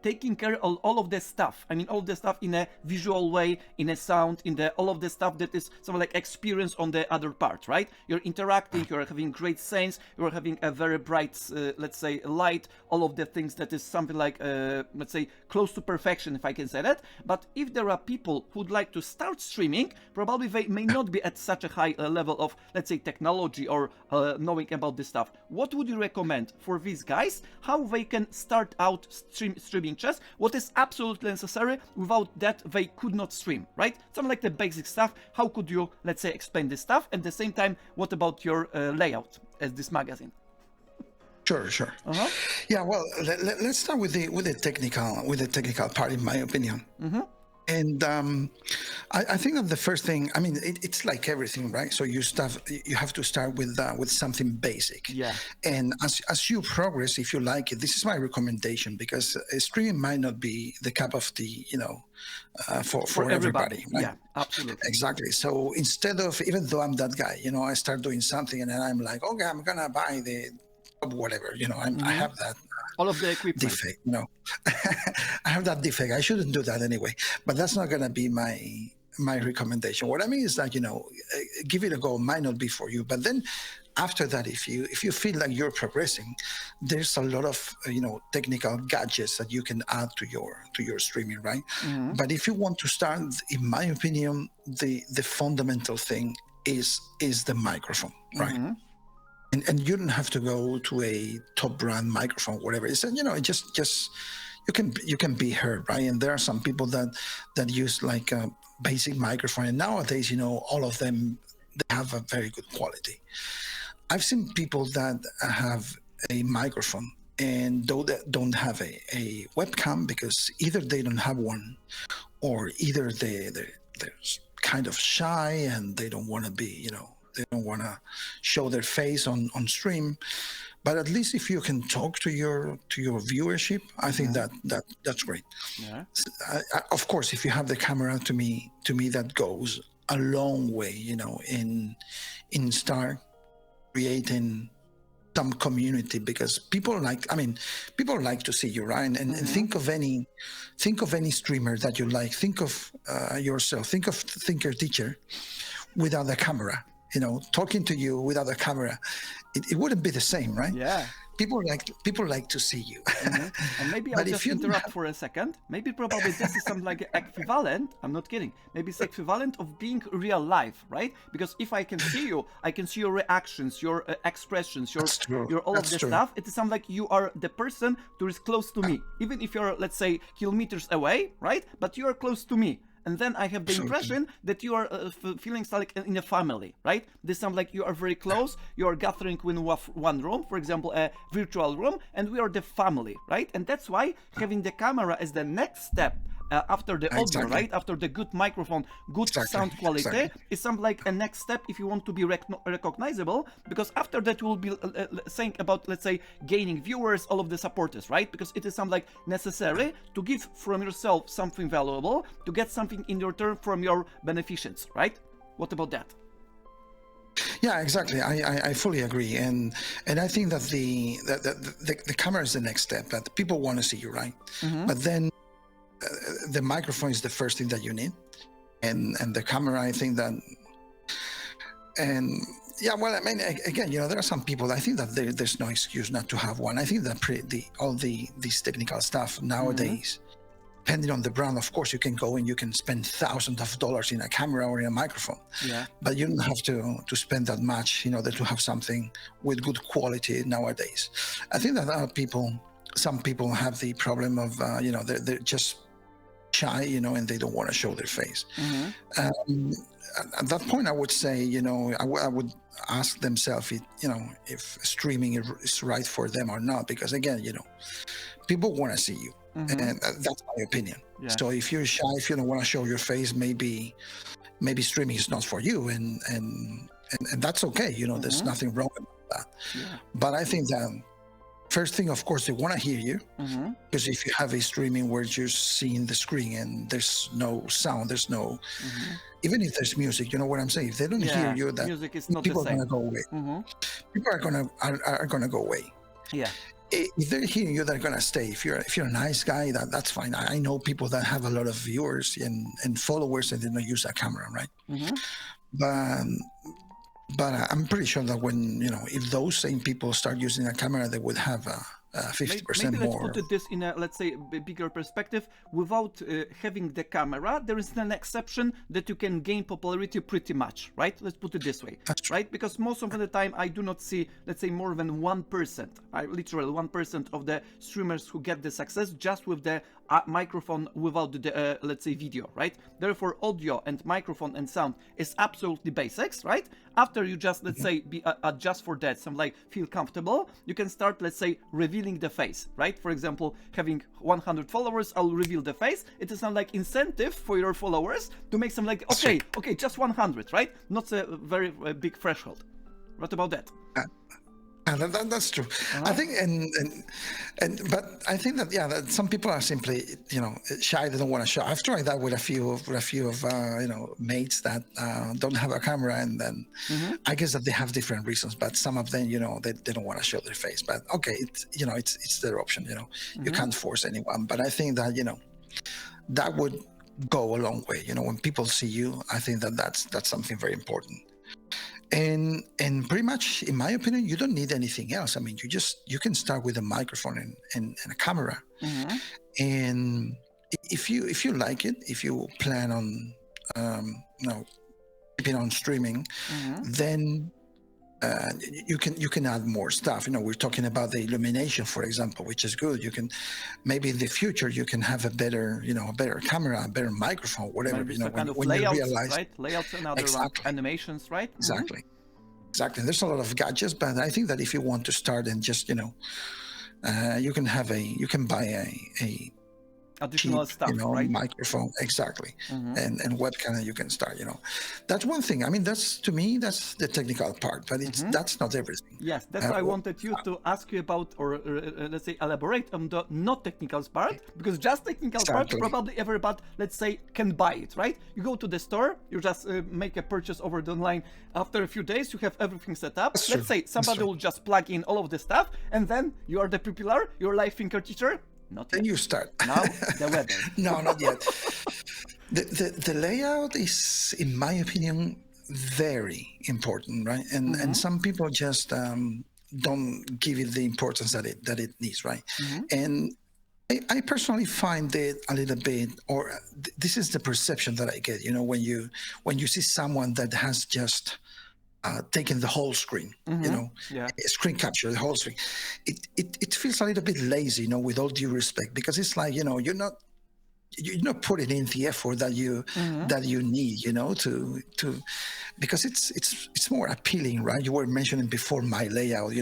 taking care of all of the stuff. I mean, all the stuff in a visual way, in a sound, in the all of the stuff that is something like experience on the other part, right? You're interacting, you're having great scenes, you're having a very bright, let's say, light, all of the things that is something like, let's say, close to perfection, if I can say that. But if there are people who'd like to start streaming, probably they may not be at such a high level of, let's say, technology or knowing about this stuff. What would you recommend for these guys? How they can start out streaming chess? What is absolutely necessary? Without that, they could not stream, right? Something like the basic stuff. How could you, let's say, explain this stuff? At the same time, what about your layout as this magazine? Sure. Yeah, well, let's start with the technical part, in my opinion. And I think that the first thing, I mean, it's like everything, right? So you have to start with something basic. Yeah. And as you progress, if you like it, this is my recommendation, because streaming might not be the cup of tea, for everybody. Right? Yeah, absolutely. Exactly. So instead of, even though I'm that guy, I start doing something and then I'm like, okay, I'm gonna buy the whatever, I have that. All of the equipment. Defect, I have that defect. I shouldn't do that anyway. But that's not going to be my recommendation. What I mean is that, give it a go. Might not be for you. But then after that, if you feel like you're progressing, there's a lot of, technical gadgets that you can add to your streaming, right? But if you want to start, in my opinion, the fundamental thing is the microphone, right? And you don't have to go to a top brand microphone, whatever. It's just you can be heard, right? And there are some people that use like a basic microphone, and nowadays, all of them, they have a very good quality. I've seen people that have a microphone and don't have a webcam, because either they don't have one, or either they're kind of shy and they don't want to be, they don't want to show their face on stream. But at least if you can talk to your viewership, I think that's great. Yeah. Of course, if you have the camera, to me that goes a long way, in start creating some community, because people like to see you, right? And think of any streamer that you like. Think of yourself. Think of Thinker Teacher without a camera. Talking to you without a camera, it wouldn't be the same, right? Yeah. People like to see you. And maybe I'll just interrupt for a second. Maybe probably this is something like equivalent. I'm not kidding. Maybe it's equivalent of being real life, right? Because if I can see you, I can see your reactions, your expressions, your all of the stuff. It is something like you are the person who is close to me, even if you're, let's say, kilometers away, right? But you are close to me. And then I have the impression that you are feeling like in a family, right? This sounds like you are very close. You are gathering in one room, for example, a virtual room, and we are the family, right? And that's why having the camera as the next step after the audio, right? After the good microphone, good sound quality, is something like a next step if you want to be recognizable, because after that we'll be saying about, let's say, gaining viewers, all of the supporters, right? Because it is something like necessary to give from yourself something valuable, to get something in return from your beneficents, right? What about that? Yeah, exactly. I fully agree, and I think that the camera is the next step. That people want to see you, right? But then the microphone is the first thing that you need, and the camera, I think that, and yeah, well, I mean, again, there are some people, I think that there's no excuse not to have one. I think that all these technical stuff nowadays, depending on the brand, of course, you can go and you can spend thousands of dollars in a camera or in a microphone, but you don't have to spend that much in order to have something with good quality nowadays. I think that some people have the problem of, they're just shy, and they don't want to show their face. At that point, I would say, I would ask themselves, if streaming is right for them or not, because again, people want to see you, and that's my opinion. Yeah. So if you're shy, if you don't want to show your face, maybe streaming is not for you, and that's okay. There's nothing wrong with that. Yeah. But I think that first thing, of course, they want to hear you, because if you have a streaming where you're seeing the screen and there's no sound, there's no, even if there's music, you know what I'm saying? If they don't hear you, that music is not people the are same. gonna go away. People are gonna go away. Yeah. If they're hearing you, they're gonna stay. If you're a nice guy, that's fine. I know people that have a lot of viewers and followers and they don't use a camera, right? But I'm pretty sure that when if those same people start using a camera, they would have a 50% Maybe more. let's put this in a, let's say, bigger perspective. Without having the camera, there is an exception that you can gain popularity pretty much, right? Let's put it this way, right? Because most of the time I do not see, let's say, more than 1%, literally 1% of the streamers who get the success just with the microphone without the, let's say, video, right? Therefore, audio and microphone and sound is absolutely basics, right? After you just, let's say, adjust for that, some like feel comfortable, you can start, let's say, revealing the face, right? For example, having 100 followers, I'll reveal the face. It is some like incentive for your followers to make some like, okay, just 100, right? Not a very big threshold. What about that? That's true. I think, but I think that that some people are simply, shy. They don't want to show. I've tried that with a few of mates that don't have a camera, and then I guess that they have different reasons. But some of them, they don't want to show their face. But okay, it's their option. You can't force anyone. But I think that that would go a long way. When people see you, I think that that's something very important. And pretty much, in my opinion, you don't need anything else. I mean, you can start with a microphone and a camera, and if you like it, if you plan on keeping on streaming, then you can add more stuff. We're talking about the illumination, for example, which is good. You can maybe in the future you can have a better camera, a better microphone, whatever. Maybe some kind of when layouts, you realize, right? Layouts and other animations, right? Exactly. There's a lot of gadgets, but I think that if you want to start and just you can buy a additional cheap, stuff, right? Microphone, exactly, and webcam, you can start. That's one thing. I mean, that's the technical part, but that's not everything. Yes, that's why I wanted you to ask you about, or let's say, elaborate on the not technical part, because just technical part, probably everybody, let's say, can buy it, right? You go to the store, you just make a purchase over the online. After a few days, you have everything set up. Let's say somebody will just plug in all of the stuff, and then you are the pupiller, your live thinker teacher. Not then yet. you start. Now the weather. No, not yet. The layout is, in my opinion, very important, right? And some people just don't give it the importance that it needs, right? And I personally find it a little bit, or this is the perception that I get. When you see someone that has just taken the whole screen, screen capture, the whole screen. It feels a little bit lazy, with all due respect, because it's like, you're not putting in the effort that you need, to because it's more appealing, right? You were mentioning before my layout,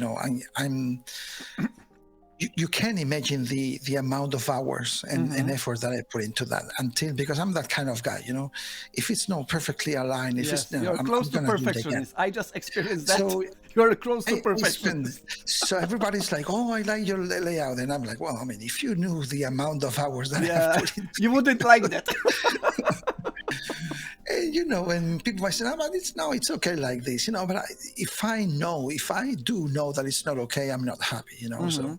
you can imagine the amount of hours and effort that I put into that, because I'm that kind of guy, if it's not perfectly aligned, if it's you're close to perfectionist. I just experienced that. So you're close to perfectionist. So everybody's like, "Oh, I like your layout," and I'm like, "Well, I mean, if you knew the amount of hours that I put into you wouldn't like that." And people might say, but it's okay like this, but if I do know that it's not okay, I'm not happy, so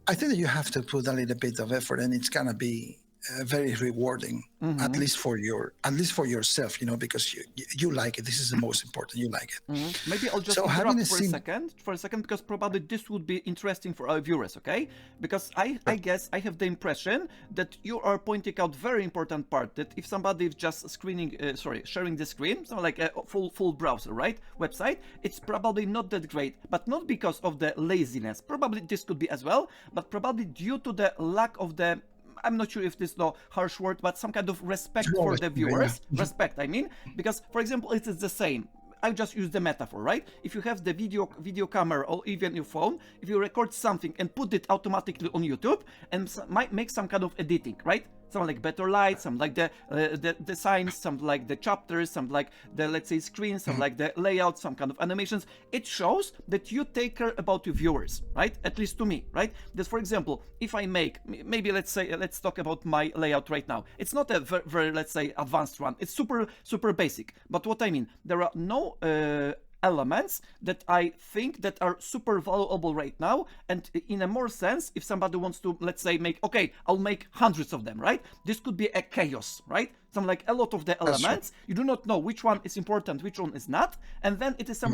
I think that you have to put a little bit of effort, and it's gonna be very rewarding, at least for yourself, because you like it. This is the most important. You like it. Maybe I'll just interrupt for a second, because probably this would be interesting for our viewers, okay? Because I guess I have the impression that you are pointing out very important part, that if somebody is just sharing the screen, so like a full browser, right, website, it's probably not that great, but not because of the laziness. Probably this could be as well, but probably due to the lack of the I'm not sure if this is a harsh word, but some kind of respect Sure, for the viewers. yeah. Respect, I mean, because, for example, it is the same. I just use the metaphor, right? If you have the video camera or even your phone, if you record something and put it automatically on YouTube and might make some kind of editing, right? Some like better light, some like the signs, some like the chapters, some like the, let's say, screens, some like the layout, some kind of animations. It shows that you take care about your viewers, right? At least to me, right? That, for example, if I make, maybe let's talk about my layout right now. It's not a very, let's say, advanced one. It's super basic. But what I mean, there are no elements that I think that are super valuable right now, and in a more sense, if somebody wants to, let's say, I'll make hundreds of them, right? This could be a chaos, right? Some like a lot of the elements, you do not know which one is important, which one is not, and then it is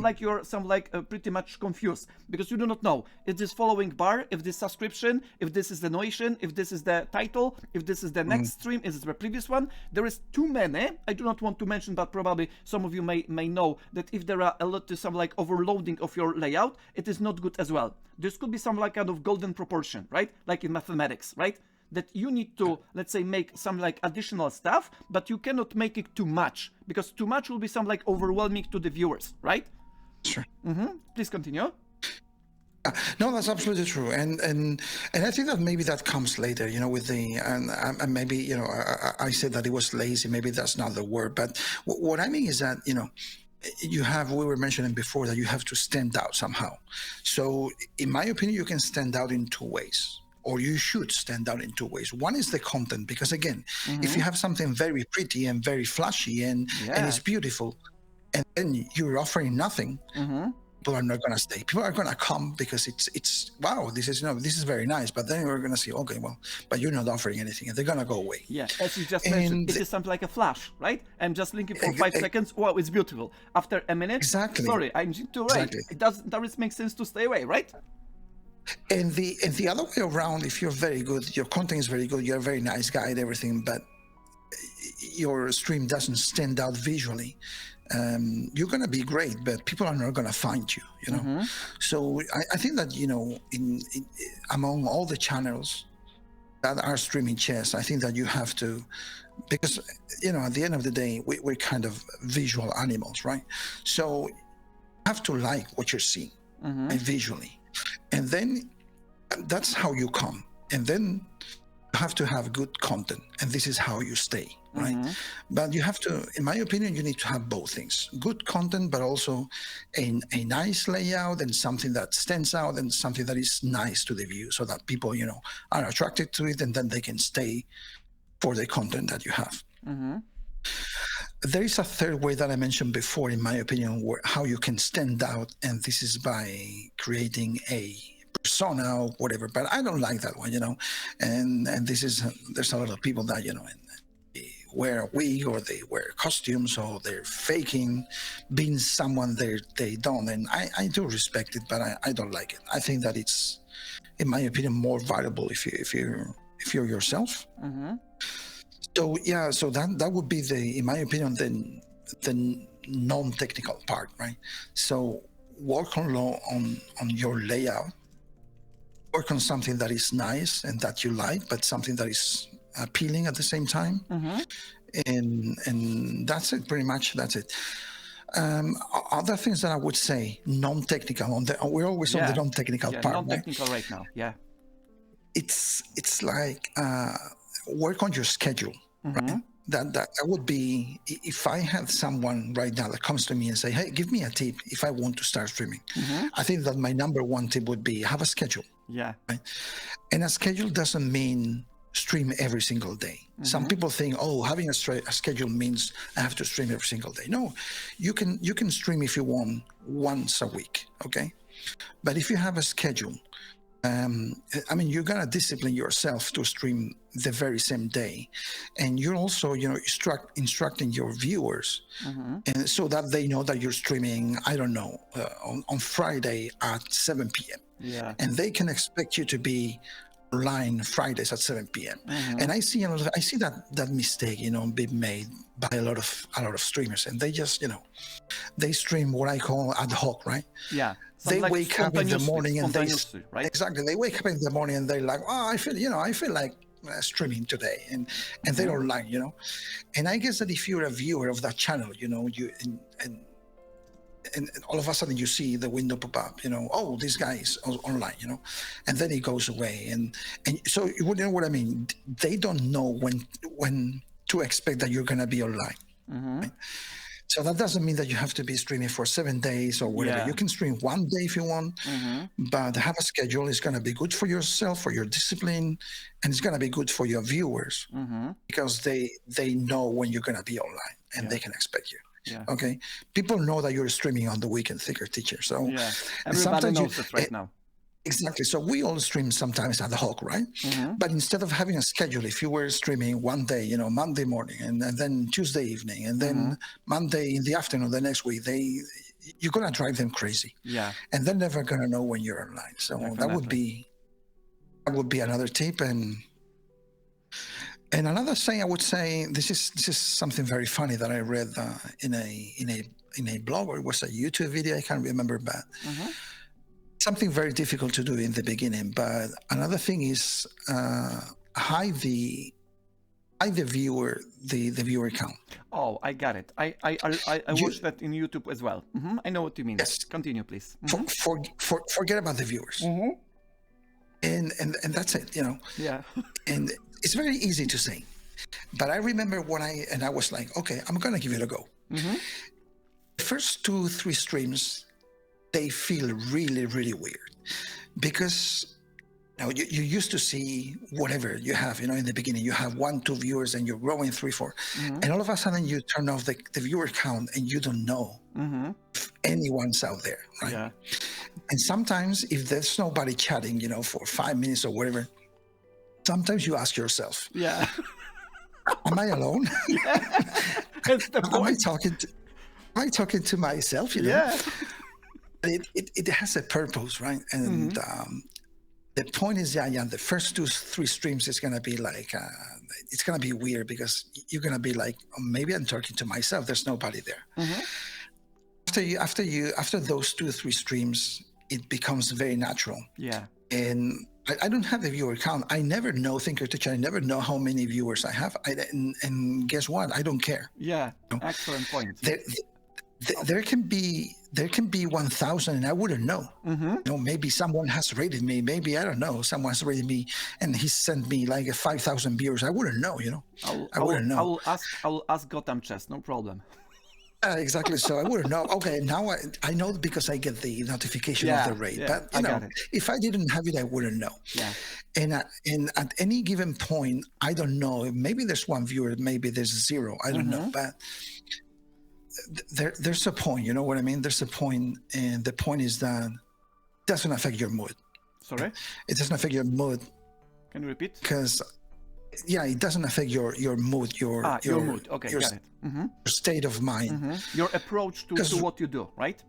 pretty much confused because you do not know if this following bar, if this subscription, if this is the notion, if this is the title, if this is the next stream, is it the previous one? There is too many. I do not want to mention, but probably some of you may know that if there are a lot to some like overloading of your layout, it is not good as well. This could be some like kind of golden proportion, right? Like in mathematics, right? That you need to, let's say, make some like additional stuff, but you cannot make it too much because too much will be some like overwhelming to the viewers, right? Sure. Please continue. No, that's absolutely true, and I think that maybe that comes later, with the and maybe I said that it was lazy. Maybe that's not the word, but what I mean is that we were mentioning before that you have to stand out somehow. So, in my opinion, you can stand out in two ways. Or you should stand out in two ways. One is the content, because again, if you have something very pretty and very flashy and it's beautiful, and then you're offering nothing, people are not going to stay. People are going to come because it's wow, this is very nice. But then we're going to say, okay, well, but you're not offering anything, and they're going to go away. Yeah, as you just mentioned, it is something like a flash, right? I'm just linking for 5 seconds. Wow, it's beautiful. After a minute, sorry, I'm too right. It doesn't make sense to stay away, right? And the other way around, if you're very good, your content is very good, you're a very nice guy and everything, but your stream doesn't stand out visually, you're going to be great, but people are not going to find you, So I think that, in among all the channels that are streaming chess, I think that you have to, because, at the end of the day, we're kind of visual animals, right? So you have to like what you're seeing visually. And then that's how you come. And then you have to have good content. And this is how you stay, right? But you have to, in my opinion, you need to have both things. Good content, but also a nice layout and something that stands out and something that is nice to the view so that people, are attracted to it and then they can stay for the content that you have. There is a third way that I mentioned before, in my opinion, how you can stand out, and this is by creating a persona or whatever. But I don't like that one, And this is there's a lot of people that they wear a wig or they wear costumes or they're faking being someone they don't, and I do respect it, but I don't like it. I think that it's, in my opinion, more valuable if you're yourself. So that would be in my opinion, the non-technical part, right? So work on your layout, work on something that is nice and that you like, but something that is appealing at the same time. And that's it, pretty much. That's it. Other things that I would say, non-technical. We're always on the non-technical part. Non-technical right now. Yeah. It's like work on your schedule. Right? That would be, if I have someone right now that comes to me and say, hey, give me a tip if I want to start streaming. I think that my number one tip would be have a schedule. Yeah. Right? And a schedule doesn't mean stream every single day. Some people think, having a schedule means I have to stream every single day. No, you can stream if you want once a week, okay? But if you have a schedule, you're gonna discipline yourself to stream the very same day, and you're also, instructing your viewers, and so that they know that you're streaming, I don't know, on Friday at 7 p.m. Yeah. And they can expect you to be online Fridays at 7 p.m. And I see that mistake, being made by a lot of streamers, and they just, they stream what I call ad hoc, right? Yeah. They wake up in the morning and right? exactly, they wake up in the morning and they're like, I feel like streaming today, and they're online, and I guess that if you're a viewer of that channel, and all of a sudden you see the window pop up, oh, this guy is online, and then it goes away, and so you know what I mean. They don't know when to expect that you're going to be online. Right? So that doesn't mean that you have to be streaming for 7 days or whatever. You can stream one day if you want, but have a schedule. It's going to be good for yourself, for your discipline, and it's going to be good for your viewers because they know when you're going to be online and they can expect you. Yeah. Okay. People know that you're streaming on the weekend, Thinker Teacher. So everybody knows it right now. Exactly. So we all stream sometimes ad hoc, right? But instead of having a schedule, if you were streaming one day, Monday morning, and then Tuesday evening, and then Monday in the afternoon the next week, you're gonna drive them crazy. Yeah. And they're never gonna know when you're online. So that would be another tip. And another thing I would say, this is something very funny that I read in a blog, or it was a YouTube video. I can't remember, but. Something very difficult to do in the beginning, but another thing is hide the viewer count. Oh, I got it. I watched that in YouTube as well. I know what you mean. Yes. Continue, please. Forget about the viewers. And that's it. Yeah. And it's very easy to say, but I remember when I was like, okay, I'm gonna give it a go. The first 2-3 streams, they feel really, really weird because you used to see whatever you have, in the beginning, you have 1-2 viewers and you're growing 3-4, and all of a sudden you turn off the viewer count and you don't know if anyone's out there, right? Yeah. And sometimes if there's nobody chatting, for 5 minutes or whatever, sometimes you ask yourself, am I alone? That's the point. Am I talking to myself? Yeah. It has a purpose, right? And the point is, the first 2-3 streams is gonna be like, it's gonna be weird because you're gonna be like, oh, maybe I'm talking to myself. There's nobody there. After those 2-3 streams, it becomes very natural. Yeah. And I don't have the viewer count. I never know, Thinker Teacher. I never know how many viewers I have. And guess what? I don't care. Yeah. Excellent point. There can be 1,000 and I wouldn't know. Maybe someone has rated me. Maybe, I don't know, someone's rated me and he sent me like 5,000 viewers. I wouldn't know, I wouldn't know. I will ask Gotham Chess, no problem. Exactly. So I wouldn't know. Okay, now I know because I get the notification of the rate. But if I didn't have it, I wouldn't know. Yeah. And at any given point, I don't know. Maybe there's 1 viewer, maybe there's 0. I don't know. But there's a point, you know what I mean? There's a point, and the point is that it doesn't affect your mood. Sorry? It doesn't affect your mood. Can you repeat? Because, it doesn't affect your mood, your mood. Okay, got it. Your state of mind. Your approach to what you do, right?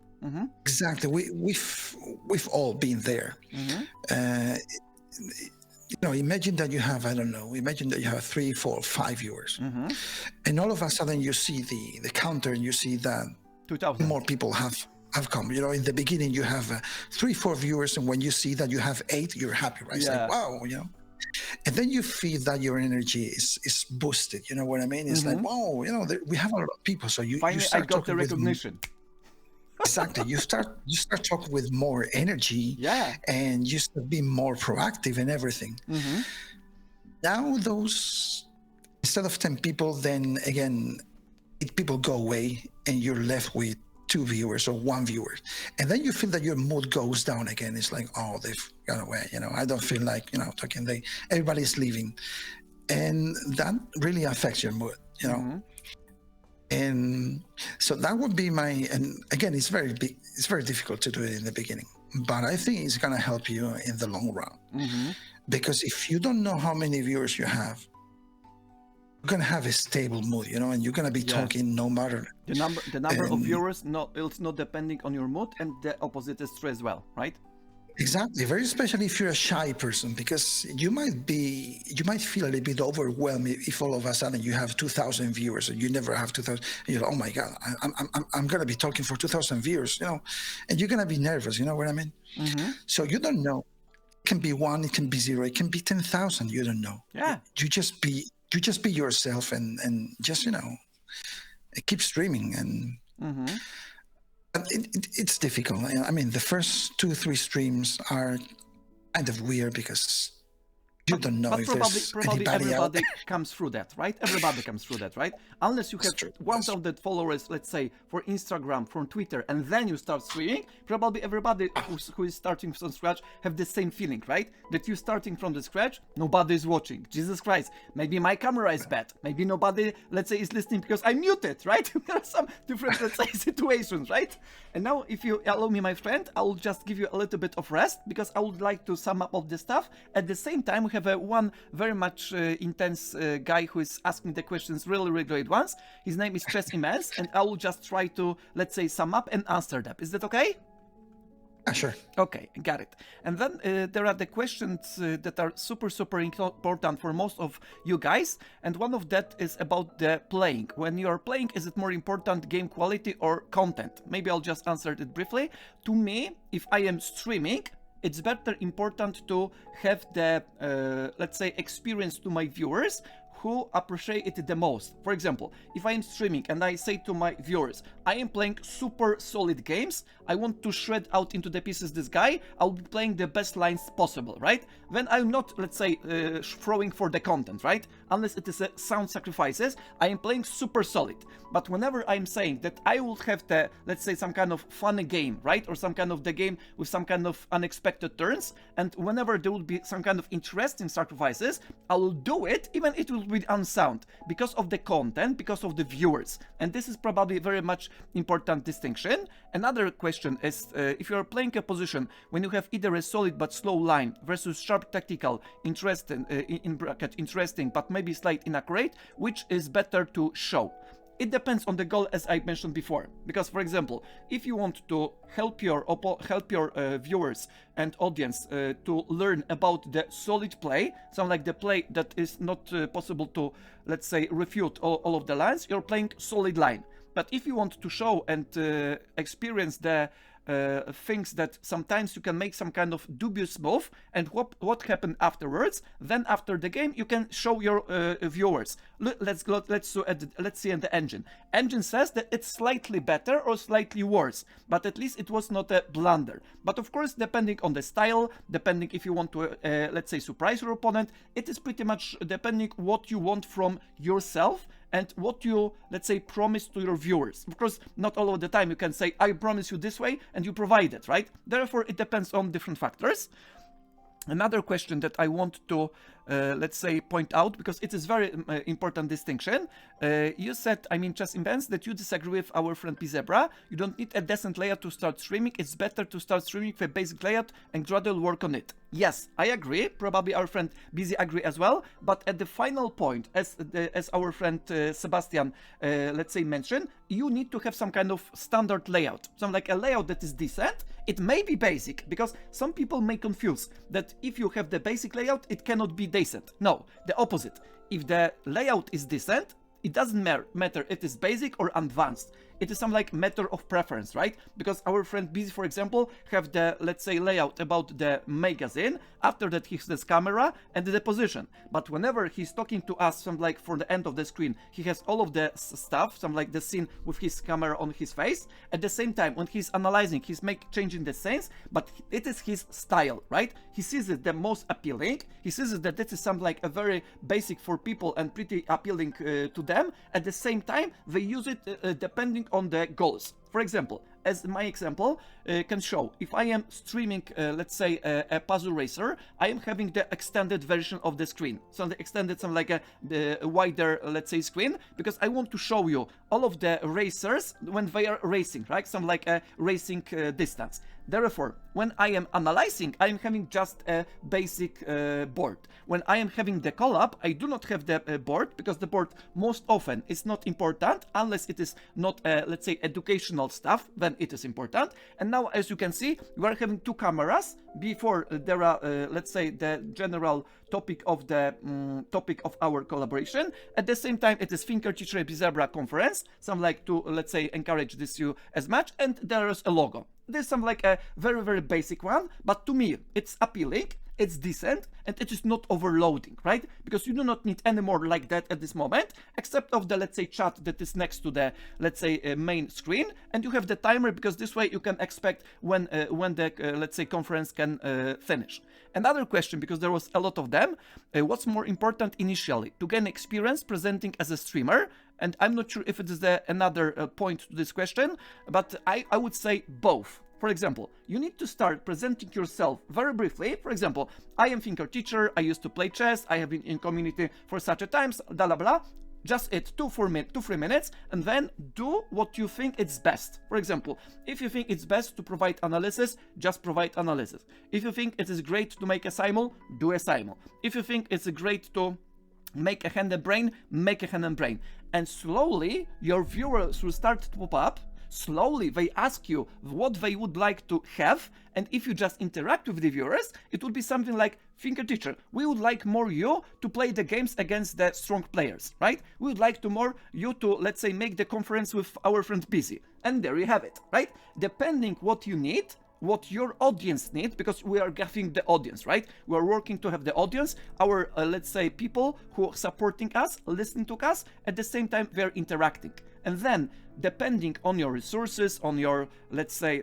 Exactly. We've all been there. Imagine that you have, imagine that you have 3, 4, 5 viewers. And all of a sudden you see the counter and you see that 2,000 more people have come. In the beginning you have 3, 4 viewers, and when you see that you have 8, you're happy, right? It's like, wow, And then you feel that your energy is boosted. You know what I mean? It's like, wow, we have a lot of people. So you start I got the recognition. Exactly. You start talking with more energy, and you start being more proactive and everything. Now instead of 10 people, then again, 8 people go away and you're left with 2 viewers or 1 viewer. And then you feel that your mood goes down again. It's like, oh, they've gone away. I don't feel like, talking. Everybody's leaving. And that really affects your mood, And so that would be and again, it's very big. It's very difficult to do it in the beginning, but I think it's going to help you in the long run. Because if you don't know how many viewers you have, you're going to have a stable mood, and you're going to be talking no matter. The number of viewers, it's not depending on your mood, and the opposite is true as well, right? Exactly. Very especially if you're a shy person, because you might feel a little bit overwhelmed if all of a sudden you have 2,000 viewers and you never have 2,000. You're like, oh my God, I'm gonna be talking for 2,000 viewers, and you're gonna be nervous. You know what I mean? So you don't know can be 1, it can be 0, it can be 10,000. You don't know. Yeah. You just be yourself and just keep streaming and. But it's difficult. I mean, the first 2-3 streams are kind of weird because you don't know if there's probably anybody out everybody comes through that, right? Everybody comes through that, right? Unless you have 1,000 followers, let's say, for Instagram, from Twitter, and then you start streaming, probably everybody who is starting from scratch have the same feeling, right? That you starting from the scratch, nobody is watching. Jesus Christ, maybe my camera is bad. Maybe nobody, let's say, is listening because I'm muted, right? There are some different, let's say, situations, right? And now, if you allow me, my friend, I will just give you a little bit of rest because I would like to sum up all this stuff. At the same time, we have one very much intense guy who is asking the questions, really, really great ones. His name is Stress Immense, and I will just try to, let's say, sum up and answer them. Is that okay? Sure. Okay, got it. And then there are the questions that are super, super important for most of you guys. And one of that is about the playing. When you are playing, is it more important game quality or content? Maybe I'll just answer it briefly. To me, if I am streaming, it's better important to have the, let's say, experience to my viewers who appreciate it the most. For example, if I am streaming and I say to my viewers, I am playing super solid games, I want to shred out into the pieces this guy, I'll be playing the best lines possible, right? Then I'm not, let's say, throwing for the content, right? Unless it is sound sacrifices, I am playing super solid. But whenever I'm saying that I will have the, let's say, some kind of funny game, right? Or some kind of the game with some kind of unexpected turns, and whenever there will be some kind of interesting sacrifices, I will do it, even it will be unsound, because of the content, because of the viewers. And this is probably a very much important distinction. Another question is, if you are playing a position when you have either a solid but slow line versus sharp tactical, interesting, in bracket, interesting, but maybe slight inaccurate, which is better to show? It depends on the goal, as I mentioned before. Because, for example, if you want to help your viewers and audience to learn about the solid play, something like the play that is not possible to, let's say, refute all of the lines, you're playing solid line. But if you want to show and experience the things that sometimes you can make some kind of dubious move and what happened afterwards, then after the game you can show your viewers. Let's see in the engine. Engine says that it's slightly better or slightly worse, but at least it was not a blunder. But of course, depending on the style, depending if you want to let's say surprise your opponent, it is pretty much depending what you want from yourself and what you, let's say, promise to your viewers. Of course, not all of the time you can say, I promise you this way, and you provide it, right? Therefore, it depends on different factors. Another question that I want to, let's say, point out, because it is very important distinction. You said, I mean, Chess Invents, that you disagree with our friend Bizebra. You don't need a decent layout to start streaming. It's better to start streaming with a basic layout and gradually work on it. Yes, I agree. Probably our friend Bizzy agree as well. But at the final point, as our friend Sebastian, let's say, mentioned, you need to have some kind of standard layout. Something like a layout that is decent. It may be basic, because some people may confuse that if you have the basic layout, it cannot be decent. No, the opposite. If the layout is decent, it doesn't matter if it is basic or advanced. It is some like matter of preference, right? Because our friend Bizzy, for example, have the, let's say, layout about the magazine. After that, he has this camera and the position. But whenever he's talking to us, some like for the end of the screen, he has all of the stuff, some like the scene with his camera on his face. At the same time, when he's analyzing, he's changing the scenes, but it is his style, right? He sees it the most appealing. He sees it that this is something like a very basic for people and pretty appealing to them. At the same time, they use it depending on the goals. For example, as my example can show, if I am streaming, let's say, a puzzle racer, I am having the extended version of the screen. So the extended, something like a wider, let's say, screen, because I want to show you all of the racers when they are racing, right? Some like a racing distance. Therefore, when I am analyzing, I am having just a basic board. When I am having the collab, I do not have the board, because the board most often is not important unless it is not, let's say, educational stuff, then it is important. And now, as you can see, we are having two cameras. Before there are, let's say, the general topic of the topic of our collaboration. At the same time, it is Thinker Teacher Bizebra conference. Some like to, let's say, encourage this you as much. And there is a logo. This is some like a very, very basic one, but to me, it's appealing. it's decent, and it is not overloading, right? Because you do not need any more like that at this moment, except of the, let's say, chat that is next to the, let's say, main screen, and you have the timer, because this way you can expect when the, let's say, conference can finish. Another question, because there was a lot of them, what's more important initially, to gain experience presenting as a streamer? And I'm not sure if it is another point to this question, but I would say both. For example, you need to start presenting yourself very briefly. For example, I am Thinker Teacher, I used to play chess, I have been in community for such a times, blah blah blah. Just 2-3 minutes, and then do what you think it's best. For example, if you think it's best to provide analysis, just provide analysis. If you think it is great to make a simul, do a simul. If you think it's great to make a hand and brain, make a hand and brain. And slowly, your viewers will start to pop up. Slowly, they ask you what they would like to have, and if you just interact with the viewers, it would be something like, Thinker Teacher, we would like more you to play the games against the strong players, right? We would like to more you to, let's say, make the conference with our friend Bizzy. And there you have it, right? Depending what you need, what your audience need, because we are getting the audience, right? We are working to have the audience, our, let's say, people who are supporting us, listening to us, at the same time they're interacting. And then, depending on your resources, on your, let's say,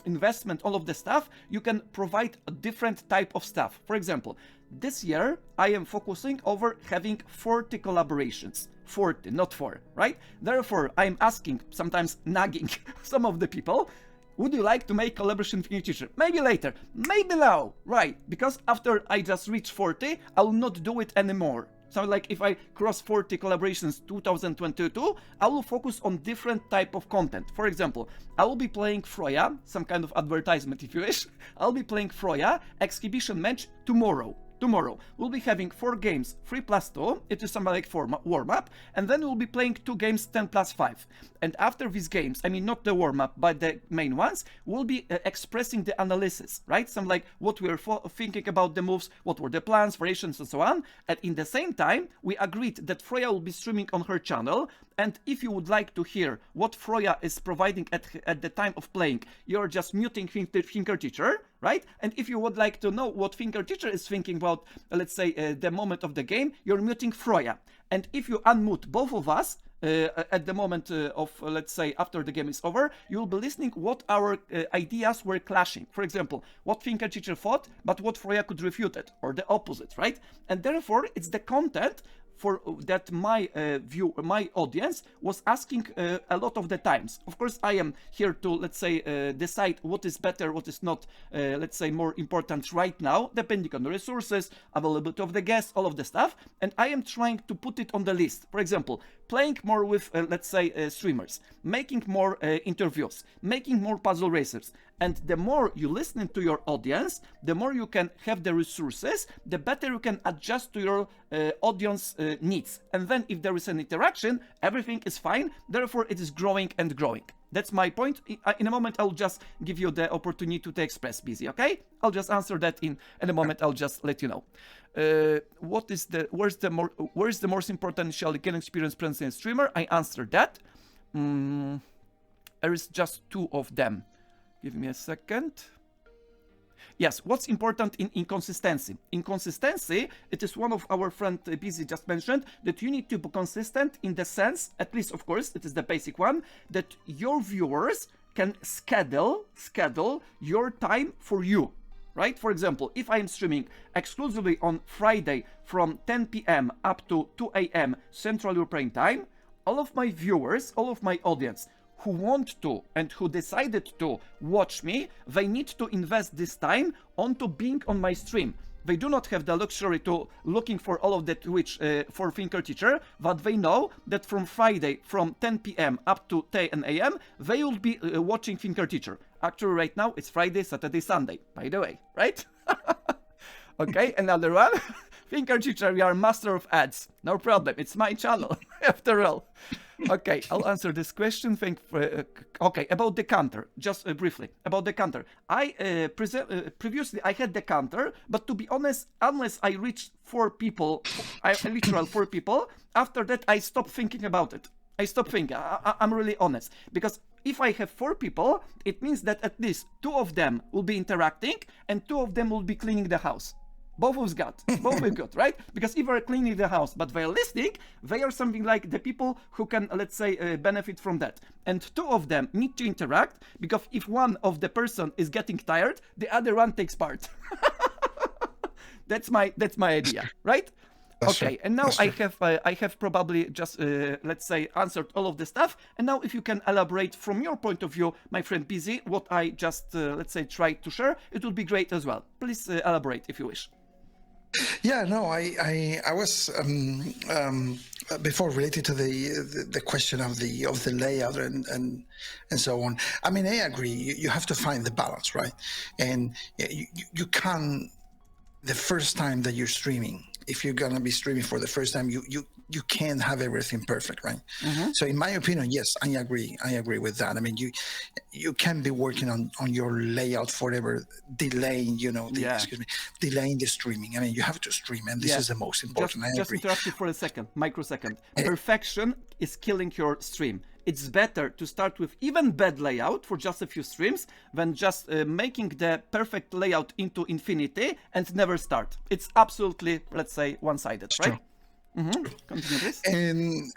investment, all of the stuff, you can provide a different type of stuff. For example, this year, I am focusing over having 40 collaborations. 40, not 4, right? Therefore, I'm asking, sometimes nagging some of the people, would you like to make collaboration with your teacher? Maybe later, maybe now, right? Because after I just reach 40, I will not do it anymore. So like if I cross 40 collaborations 2022, I will focus on different type of content. For example, I will be playing Freya, some kind of advertisement if you wish. I'll be playing Freya exhibition match tomorrow. Tomorrow, we'll be having 4 games, 3+2, it is something like warm-up, and then we'll be playing 2 games, 10+5. And after these games, I mean not the warm-up, but the main ones, we'll be expressing the analysis, right? Some like what we were thinking about the moves, what were the plans, variations, and so on. And in the same time, we agreed that Freya will be streaming on her channel, and if you would like to hear what Freya is providing at the time of playing, you're just muting Thinker Teacher, right? And if you would like to know what Thinker Teacher is thinking about, let's say, the moment of the game, you're muting Freya. And if you unmute both of us, at the moment of, let's say, after the game is over, you'll be listening what our ideas were clashing. For example, what Thinker Teacher thought, but what Freya could refute it, or the opposite, right? And therefore, it's the content for that my audience was asking a lot of the times. Of course, I am here to, let's say, decide what is better, what is not, let's say, more important right now, depending on the resources, availability of the guests, all of the stuff. And I am trying to put it on the list. For example, playing more with, let's say, streamers, making more interviews, making more puzzle racers. And the more you listen to your audience, the more you can have the resources, the better you can adjust to your audience needs. And then if there is an interaction, everything is fine. Therefore, it is growing and growing. That's my point. In a moment, I'll just give you the opportunity to express, Bizzy, okay? I'll just answer that in a moment. I'll just let you know. Where's the most important initial gain experience presenting a streamer? I answered that. There is just 2 of them. Give me a second. Yes, what's important in inconsistency? Inconsistency, it is one of our friend Bizzy just mentioned, that you need to be consistent in the sense, at least of course, it is the basic one, that your viewers can schedule your time for you. Right? For example, if I'm streaming exclusively on Friday from 10 p.m. up to 2 a.m. Central European Time, all of my viewers, all of my audience who want to and who decided to watch me, they need to invest this time onto being on my stream. They do not have the luxury to looking for all of the Twitch for Thinker Teacher, but they know that from Friday from 10 p.m. up to 10 a.m. they will be watching Thinker Teacher. Actually, right now it's Friday, Saturday, Sunday, by the way, right? Okay, another one. Thinker Teacher, we are master of ads. No problem, it's my channel, after all. Okay, I'll answer this question. Okay, about the counter, just briefly about the counter. I previously I had the counter, but to be honest, unless I reached 4 people, literal 4 people, after that I stopped thinking about it. I stopped thinking. I'm really honest, because if I have 4 people, it means that at least 2 of them will be interacting and 2 of them will be cleaning the house. Both is good, right? Because if they're cleaning the house, but they're listening, they are something like the people who can, let's say, benefit from that. And 2 of them need to interact, because if one of the person is getting tired, the other one takes part. That's my idea, right? Okay, and now I have probably just, let's say, answered all of the stuff. And now if you can elaborate from your point of view, my friend Bizzy, what I just, let's say, tried to share, it would be great as well. Please elaborate if you wish. Yeah, no, I was before related to the question of the layout and so on. I mean, I agree. You have to find the balance, right? And you can't, the first time that you're streaming, if you're gonna be streaming for the first time, you can't have everything perfect, right? So in my opinion, yes, I agree with that. I mean, you can be working on your layout forever, delaying, delaying the streaming. I mean, you have to stream, and this is the most important. Just interrupt you for a second, microsecond. Perfection is killing your stream. It's better to start with even bad layout for just a few streams than just making the perfect layout into infinity and never start. It's absolutely, let's say, one-sided, right? Continue, please. And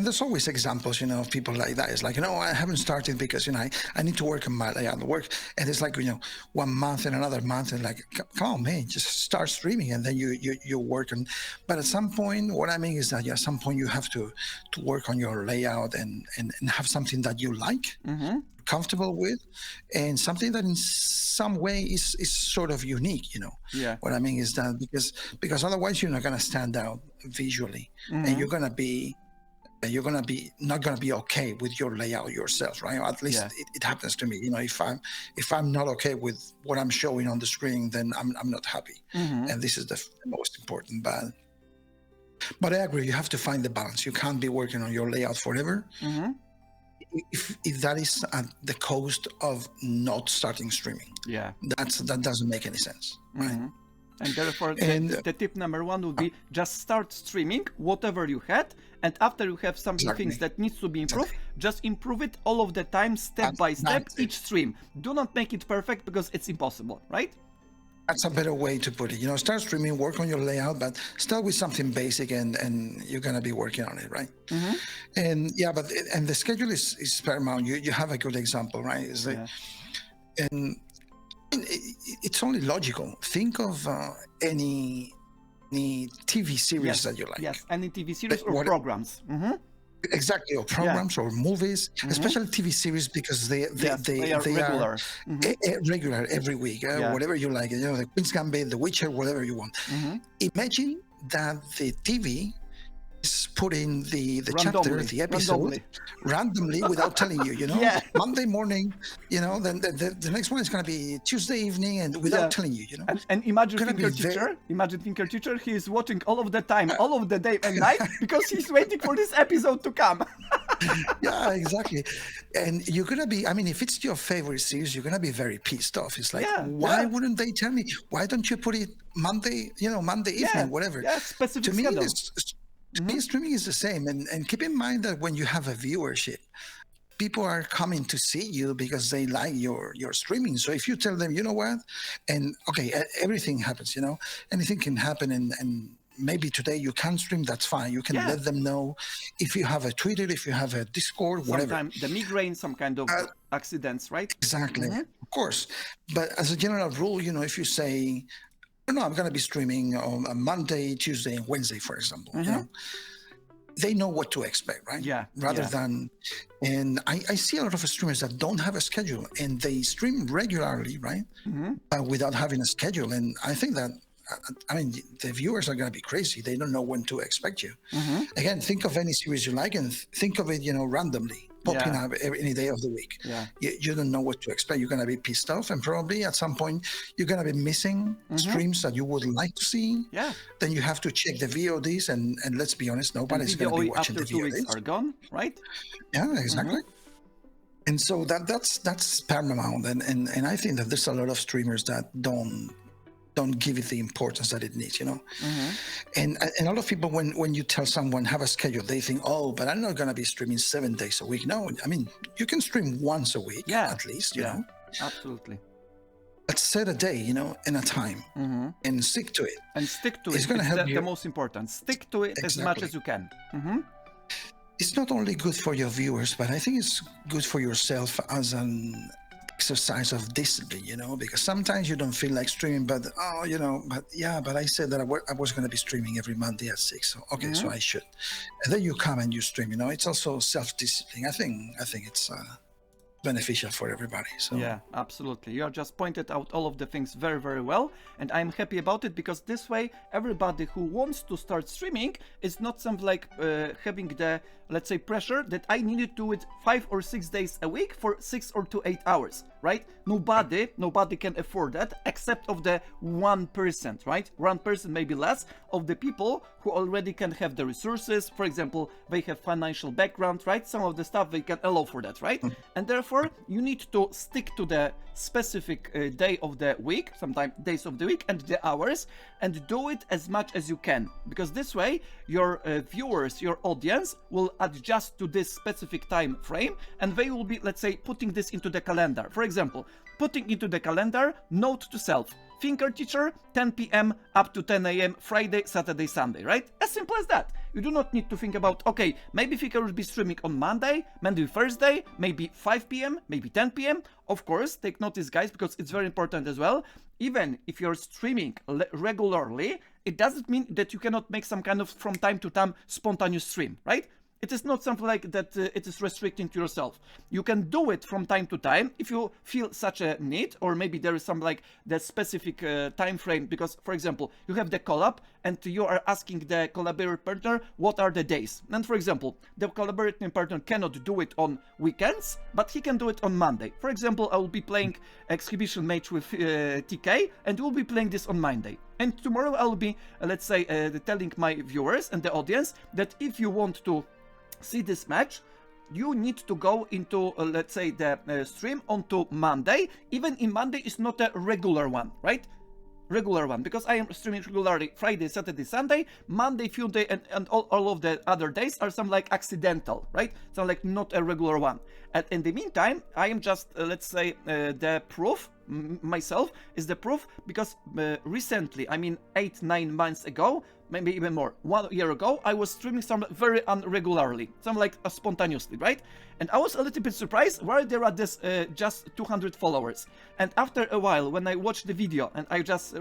there's always examples, of people like that. It's like, I haven't started because, I need to work on my layout work. And it's like, 1 month and another month, and like, come on, man, just start streaming, and then you work on. But at some point, what I mean is that at some point you have to work on your layout and have something that you like, comfortable with, and something that in some way is sort of unique. What I mean is that because otherwise you're not going to stand out visually, and you're going to be not going to be okay with your layout yourself, right? Or at least it happens to me. If I'm not okay with what I'm showing on the screen, then I'm not happy, and this is the most important. But I agree, you have to find the balance. You can't be working on your layout forever. If that is at the cost of not starting streaming, that doesn't make any sense, right? And therefore, the tip number 1 would be just start streaming whatever you had, and after you have some things that needs to be improved, just improve it all of the time, step by step, each stream. Do not make it perfect, because it's impossible, right? That's a better way to put it. Start streaming, work on your layout, but start with something basic, and you're gonna be working on it, right? And the schedule is paramount. You have a good example, right? And it's only logical. Think of any TV series that you like. Yes, any TV series or programs. Exactly, or programs or movies, especially TV series, because they are regular. Regular every week, whatever you like. The Queen's Gambit, The Witcher, whatever you want. Imagine that the TV is putting the chapter, the episode randomly without telling you. Monday morning, then the next one is going to be Tuesday evening, and without telling you. And imagine Thinker Teacher. Imagine Thinker Teacher. He is watching all of the time, all of the day and night, because he's waiting for this episode to come. Yeah, exactly. And you're gonna be, if it's your favorite series, you're gonna be very pissed off. It's like, why wouldn't they tell me? Why don't you put it Monday evening, whatever? Yeah, specific to me, schedule. To me, streaming is the same. And keep in mind that when you have a viewership, people are coming to see you because they like your streaming. So if you tell them, you know what, and okay, everything happens, anything can happen, and maybe today you can't stream, that's fine. You can let them know. If you have a Twitter, if you have a Discord, whatever. Sometimes the migraine, some kind of accidents, right? Exactly, of course. But as a general rule, if you say, no, I'm going to be streaming on a Monday, Tuesday, and Wednesday, for example, they know what to expect, right? Rather than, and I see a lot of streamers that don't have a schedule, and they stream regularly, right? Without having a schedule. And I think that, the viewers are going to be crazy. They don't know when to expect you. Again, think of any series you like, and think of it, randomly popping up any day of the week. You don't know what to expect. You're going to be pissed off, and probably at some point you're going to be missing streams that you would like to see. Then you have to check the VODs, and let's be honest, nobody's going to be watching the VODs. After 2 weeks are gone, right? Yeah, exactly. And so that's paramount, and I think that there's a lot of streamers that don't don't give it the importance that it needs, And a lot of people, when you tell someone have a schedule, they think, oh, but I'm not going to be streaming 7 days a week. No, I mean, you can stream once a week, at least, you know. Absolutely. But set a day, and a time, and stick to it. And stick to it. It's going to help you. The most important. Stick to it as much as you can. It's not only good for your viewers, but I think it's good for yourself as an exercise of discipline, because sometimes you don't feel like streaming, but but I said that I was going to be streaming every Monday at 6. So, okay, so I should. And then you come and you stream, it's also self-discipline. I think it's beneficial for everybody. So yeah, absolutely. You have just pointed out all of the things very, very well, and I'm happy about it, because this way everybody who wants to start streaming is not something like having the, let's say, pressure that I need to do it 5 or 6 days a week for 6 or to 8 hours, right? Nobody can afford that except of the 1%, right? 1%, maybe less, of the people who already can have the resources. For example, they have financial background, right? Some of the stuff they can allow for that, right? And therefore you need to stick to the specific day of the week, sometimes days of the week, and the hours, and do it as much as you can, because this way your viewers, your audience will adjust to this specific time frame, and they will be, let's say, putting this into the calendar. For example, putting into the calendar, note to self, Thinker Teacher, 10 p.m. up to 10 a.m. Friday, Saturday, Sunday, right? As simple as that. You do not need to think about, okay, maybe Thinker will be streaming on Monday, maybe Thursday, maybe 5 p.m., maybe 10 p.m. Of course, take notice, guys, because it's very important as well. Even if you're streaming regularly, it doesn't mean that you cannot make some kind of, from time to time, spontaneous stream, right? It is not something like that it is restricting to yourself. You can do it from time to time if you feel such a need, or maybe there is some like the specific time frame, because, for example, you have the collab and you are asking the collaborator partner what are the days. And for example, the collaborating partner cannot do it on weekends, but he can do it on Monday. For example, I will be playing exhibition match with TK, and we'll be playing this on Monday. And tomorrow I will be, let's say, telling my viewers and the audience that if you want to see this match, you need to go into, let's say, the stream onto Monday. Even in Monday is not a regular one, right? Regular one, because I am streaming regularly Friday, Saturday, Sunday, Monday, Tuesday, and all of the other days are some like accidental, right? So like not a regular one. And in the meantime, I am just, let's say, the proof, myself is the proof, because recently, I mean 8-9 months ago, maybe even more, 1 year ago, I was streaming some very irregularly, some like spontaneously, right? And I was a little bit surprised why there are this just 200 followers. And after a while, when I watched the video and I just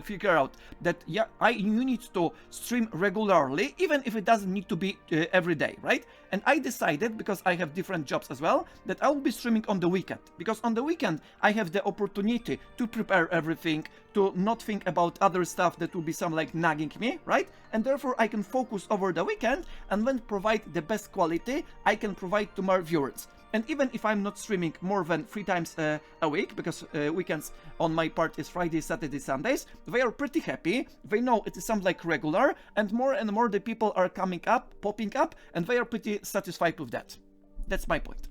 figure out that, yeah, you need to stream regularly, even if it doesn't need to be every day, right? And I decided, because I have different jobs as well, that I will be streaming on the weekend. Because on the weekend, I have the opportunity to prepare everything, to not think about other stuff that will be some like nagging me, right? And therefore I can focus over the weekend and then provide the best quality I can provide to my viewers. And even if I'm not streaming more than 3 times a week, because weekends on my part is Friday, Saturday, Sundays, they are pretty happy. They know it is something like regular, and more the people are coming up, popping up, and they are pretty satisfied with that. That's my point.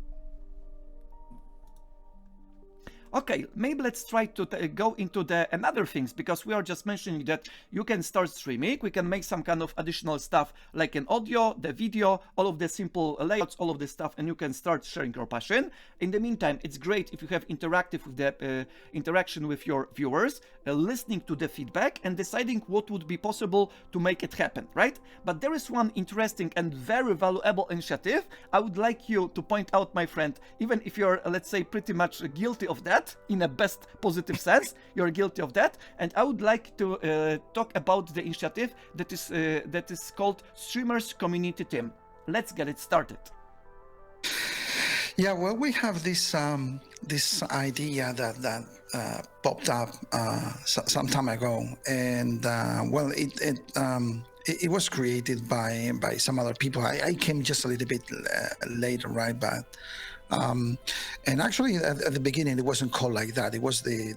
Okay, maybe let's try to go into the another things, because we are just mentioning that you can start streaming, we can make some kind of additional stuff like an audio, the video, all of the simple layouts, all of this stuff, and you can start sharing your passion. In the meantime, it's great if you have interactive with the interaction with your viewers, listening to the feedback and deciding what would be possible to make it happen, right? But there is one interesting and very valuable initiative I would like you to point out, my friend, even if you're, let's say, pretty much guilty of that, in a best positive sense, you're guilty of that, and I would like to talk about the initiative that is called Streamers Community Team. Let's get it started. Yeah, well, we have this this idea that popped up some time ago, and well, it was created by some other people. I came just a little bit later, right? But and actually at the beginning it wasn't called like that. It was the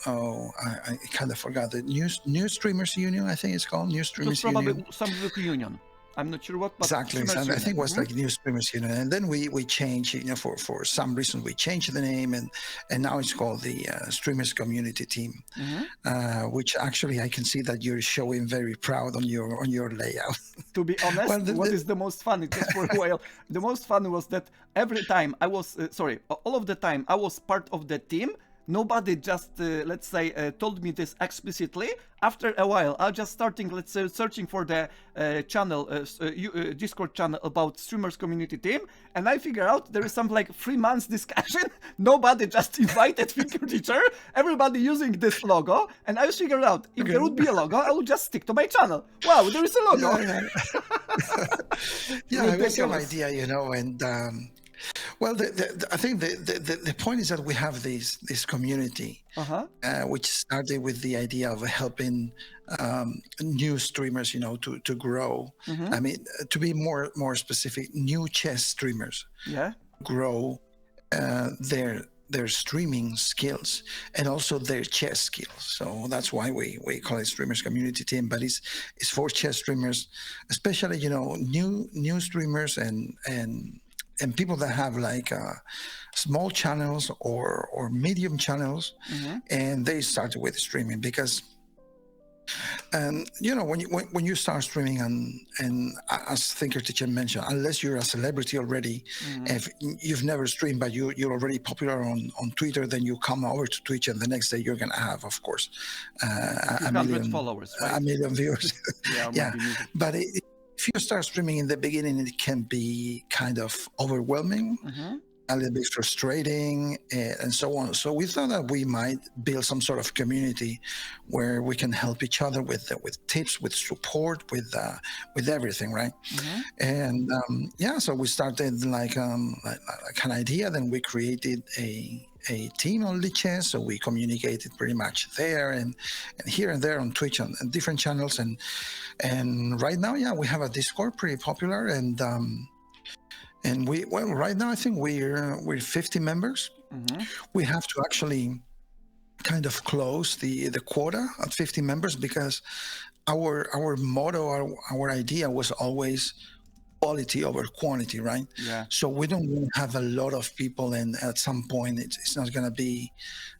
I kind of forgot, the New Streamers Union, I think it's called New Streamers Union. Probably some union. I'm not sure what, but exactly. streamers I think it was union. like new streamers, and then we changed, for some reason we changed the name, and now it's called the streamers community team, which actually I can see that you're showing very proud on your layout. To be honest, Well, what is the most funny, just for a while, the most funny was that every time I was, all of the time I was part of the team, nobody just, let's say, told me this explicitly. After a while, I just starting, let's say, searching for the channel, Discord channel about streamers community team, and I figure out there is some like 3 months discussion. Nobody just invited Finger Teacher, everybody using this logo, and I figured out if there would be a logo, I would just stick to my channel. Wow, there is a logo. Yeah, it was some idea, and well, I think the point is that we have this community, which started with the idea of helping new streamers, to grow. I mean, to be more specific, new chess streamers grow their streaming skills and also their chess skills. So that's why we call it streamers community team. But it's for chess streamers, especially new streamers and people that have like small channels or medium channels, and they started with streaming because, when you start streaming and as Thinker Teacher mentioned, unless you're a celebrity already, if you've never streamed but you're already popular on Twitter, then you come over to Twitch and the next day you're gonna have, of course, a million followers, right? a million viewers. Yeah, but if you start streaming in the beginning, it can be kind of overwhelming, a little bit frustrating, and so on. So we thought that we might build some sort of community where we can help each other with tips, with support, with everything, right? And so we started like an idea. Then we created a team on Chess, so we communicated pretty much there and here and there on Twitch and different channels, and right now, we have a Discord, pretty popular, and right now I think we're 50 members. We have to actually kind of close the quota at 50 members because our motto, our idea was always quality over quantity, right? So we don't want to have a lot of people, and at some point it's not going to be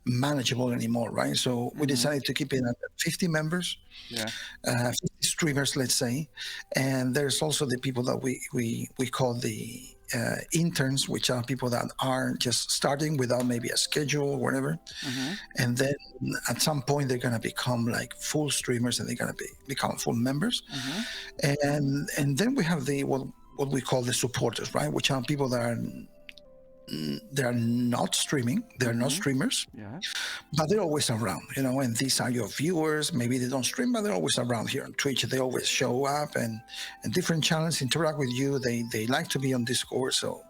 manageable anymore, right? So we decided to keep it at 50 members, 50 streamers, let's say. And there's also the people that we call the interns, which are people that are just starting without maybe a schedule or whatever. And then at some point they're going to become like full streamers, and they're going to become full members. And then we have what we call the supporters, right? Which are people that they're not streaming, they're not streamers, but they're always around, and these are your viewers. Maybe they don't stream, but they're always around here on Twitch. They always show up and different channels interact with you. They like to be on Discord, so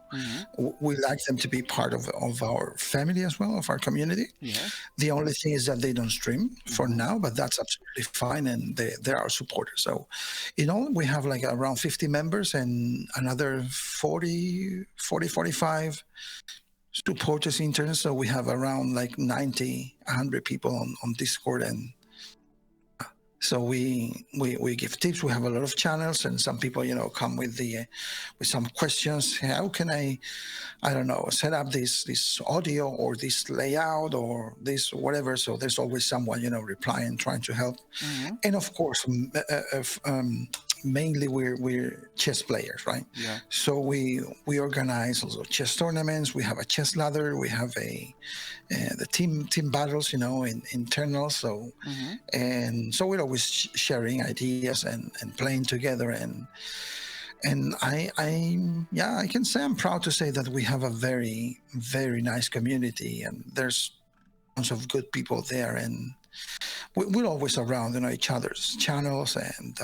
we like them to be part of our family as well, of our community. The only thing is that they don't stream for now, but that's absolutely fine, and they're our supporters. So in all, we have like around 50 members and another 45 supporters interns. So we have around like 100 people on Discord, and so we give tips. We have a lot of channels, and some people come with some questions. How can I don't know, set up this audio or this layout or this whatever? So there's always someone replying, trying to help. And of course, mainly we're chess players, right? So we organize also chess tournaments. We have a chess ladder. We have the team battles, in internal. So and so we're always sharing ideas and playing together. And I can say I'm proud to say that we have a very, very nice community, and there's tons of good people there, and we're always around each other's channels, and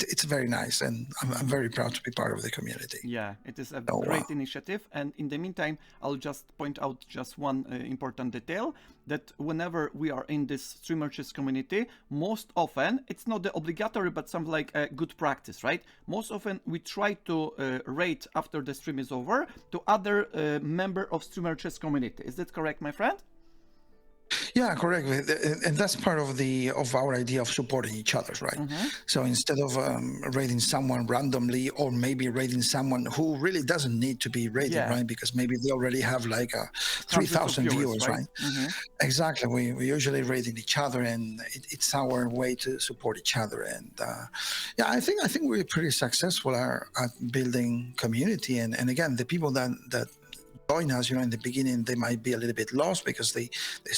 it's very nice, and I'm very proud to be part of the community. Yeah, it is a great initiative. And in the meantime, I'll just point out just one important detail, that whenever we are in this streamer chess community, most often, it's not the obligatory, but something like a good practice, right? Most often we try to rate after the stream is over to other member of streamer chess community. Is that correct, my friend? Yeah, correct. And that's part of our idea of supporting each other, right? So instead of rating someone randomly, or maybe rating someone who really doesn't need to be rated, Yeah. right? Because maybe they already have like Hundreds of 3,000 viewers, right? right? Exactly. We usually rating each other, and it's our way to support each other. And yeah, I think we're pretty successful at building community. And again, the people that join us, in the beginning, they might be a little bit lost because they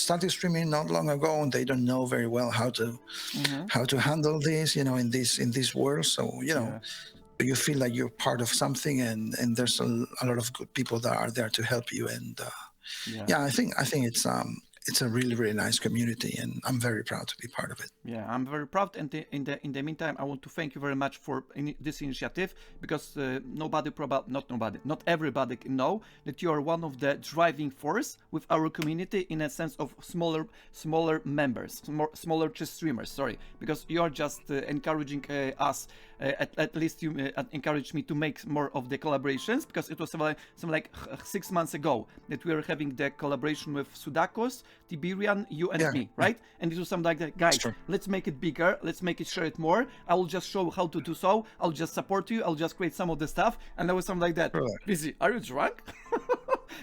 started streaming not long ago, and they don't know very well how to handle this, in this world. So you feel like you're part of something, and there's a lot of good people that are there to help you. And yeah, I think it's a really, really nice community, and I'm very proud to be part of it. Yeah, I'm very proud. And in the meantime, I want to thank you very much for this initiative, because not everybody can know that you are one of the driving force with our community, in a sense of smaller members, smaller streamers. Sorry, because you are just encouraging us. At least you encouraged me to make more of the collaborations, because it was some like 6 months ago that we were having the collaboration with Sudakos, Tiberian, you and me, right? And it was something like that, guys, let's make it bigger, let's make it, share it more. I will just show how to do so. I'll just support you. I'll just create some of the stuff. And there was something like that. Bizzy, are you drunk?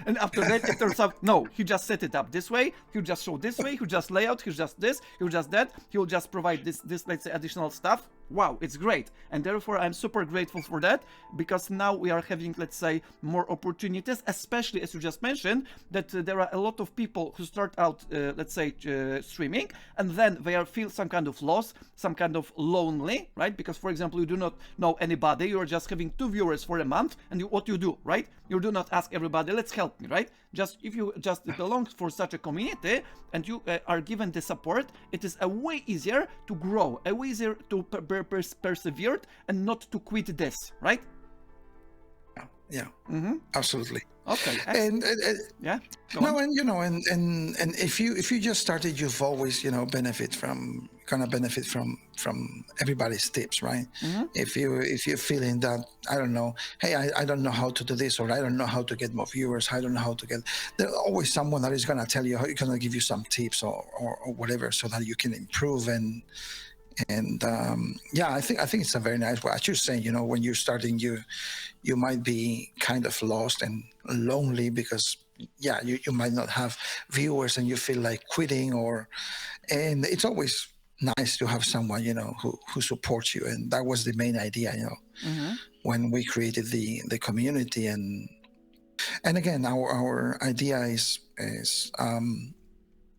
And after that, it turns out, no, he just set it up this way. He'll just show this way. He'll just layout. He'll just this. He'll just that. He'll just provide this, let's say, additional stuff. Wow, it's great. And therefore, I'm super grateful for that, because now we are having, let's say, more opportunities, especially as you just mentioned, that there are a lot of people who start out, let's say, streaming, and then they feel some kind of loss, some kind of lonely, right? Because, for example, you do not know anybody. You're just having 2 viewers for a month, and what you do, right? You do not ask everybody, let's help me, right? Just if you just belong for such a community and you are given the support, it is a way easier to grow, a way easier to persevere and not to quit this, right? Yeah, absolutely. Okay. And yeah. No, and if you just started, you've always benefit from everybody's tips, right? If you're feeling that, I don't know, hey, I don't know how to do this, or I don't know how to get more viewers, I don't know how to get, there's always someone that is gonna tell you, how you're gonna give you some tips or whatever, so that you can improve. And yeah, I think it's a very nice way. As you're saying, when you're starting, you might be kind of lost and lonely, because you might not have viewers and you feel like quitting, and it's always nice to have someone who supports you. And that was the main idea, when we created the community. And again, our idea is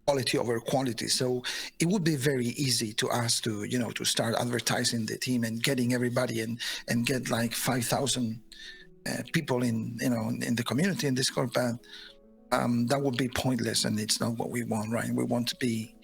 quality over quantity. So it would be very easy to us to start advertising the team and getting everybody and get like 5,000 people in the community in Discord, but that would be pointless, and it's not what we want, right? We want to be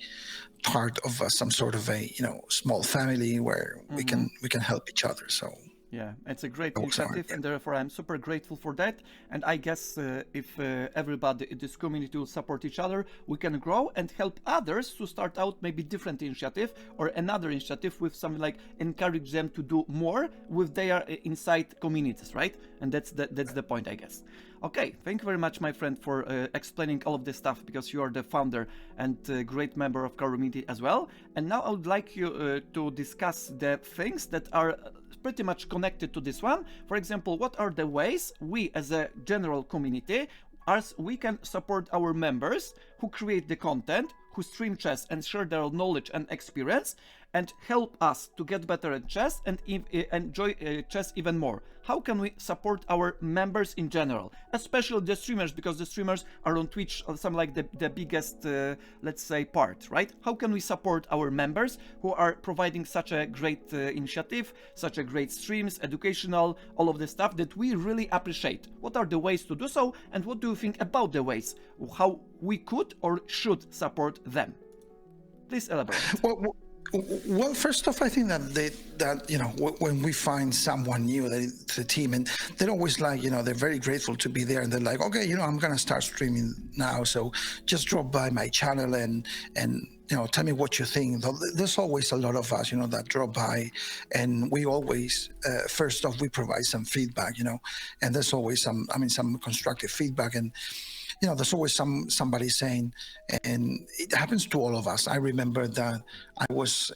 part of some sort of a small family where we can help each other. So yeah, it's a great initiative, and therefore I'm super grateful for that. And I guess if everybody in this community will support each other, we can grow and help others to start out maybe different initiative or another initiative with something like encourage them to do more with their inside communities, right? And that's the point, I guess. Okay, thank you very much, my friend, for explaining all of this stuff, because you are the founder and great member of our community as well. And now I would like you to discuss the things that are pretty much connected to this one. For example, what are the ways we as a general community, as we can support our members who create the content, who stream chess and share their knowledge and experience, and help us to get better at chess and enjoy chess even more? How can we support our members in general, especially the streamers, because the streamers are on Twitch, something like the biggest, let's say, part, right? How can we support our members who are providing such a great initiative, such a great streams, educational, all of the stuff that we really appreciate? What are the ways to do so, and what do you think about the ways how we could or should support them? Please elaborate. Well, first off, I think that when we find someone new to the team, and they're always like, they're very grateful to be there, and they're like, okay, I'm gonna start streaming now, so just drop by my channel and tell me what you think. There's always a lot of us, that drop by, and we always, first off, we provide some feedback, and there's always some constructive feedback. And there's always somebody saying, and it happens to all of us. I remember that I was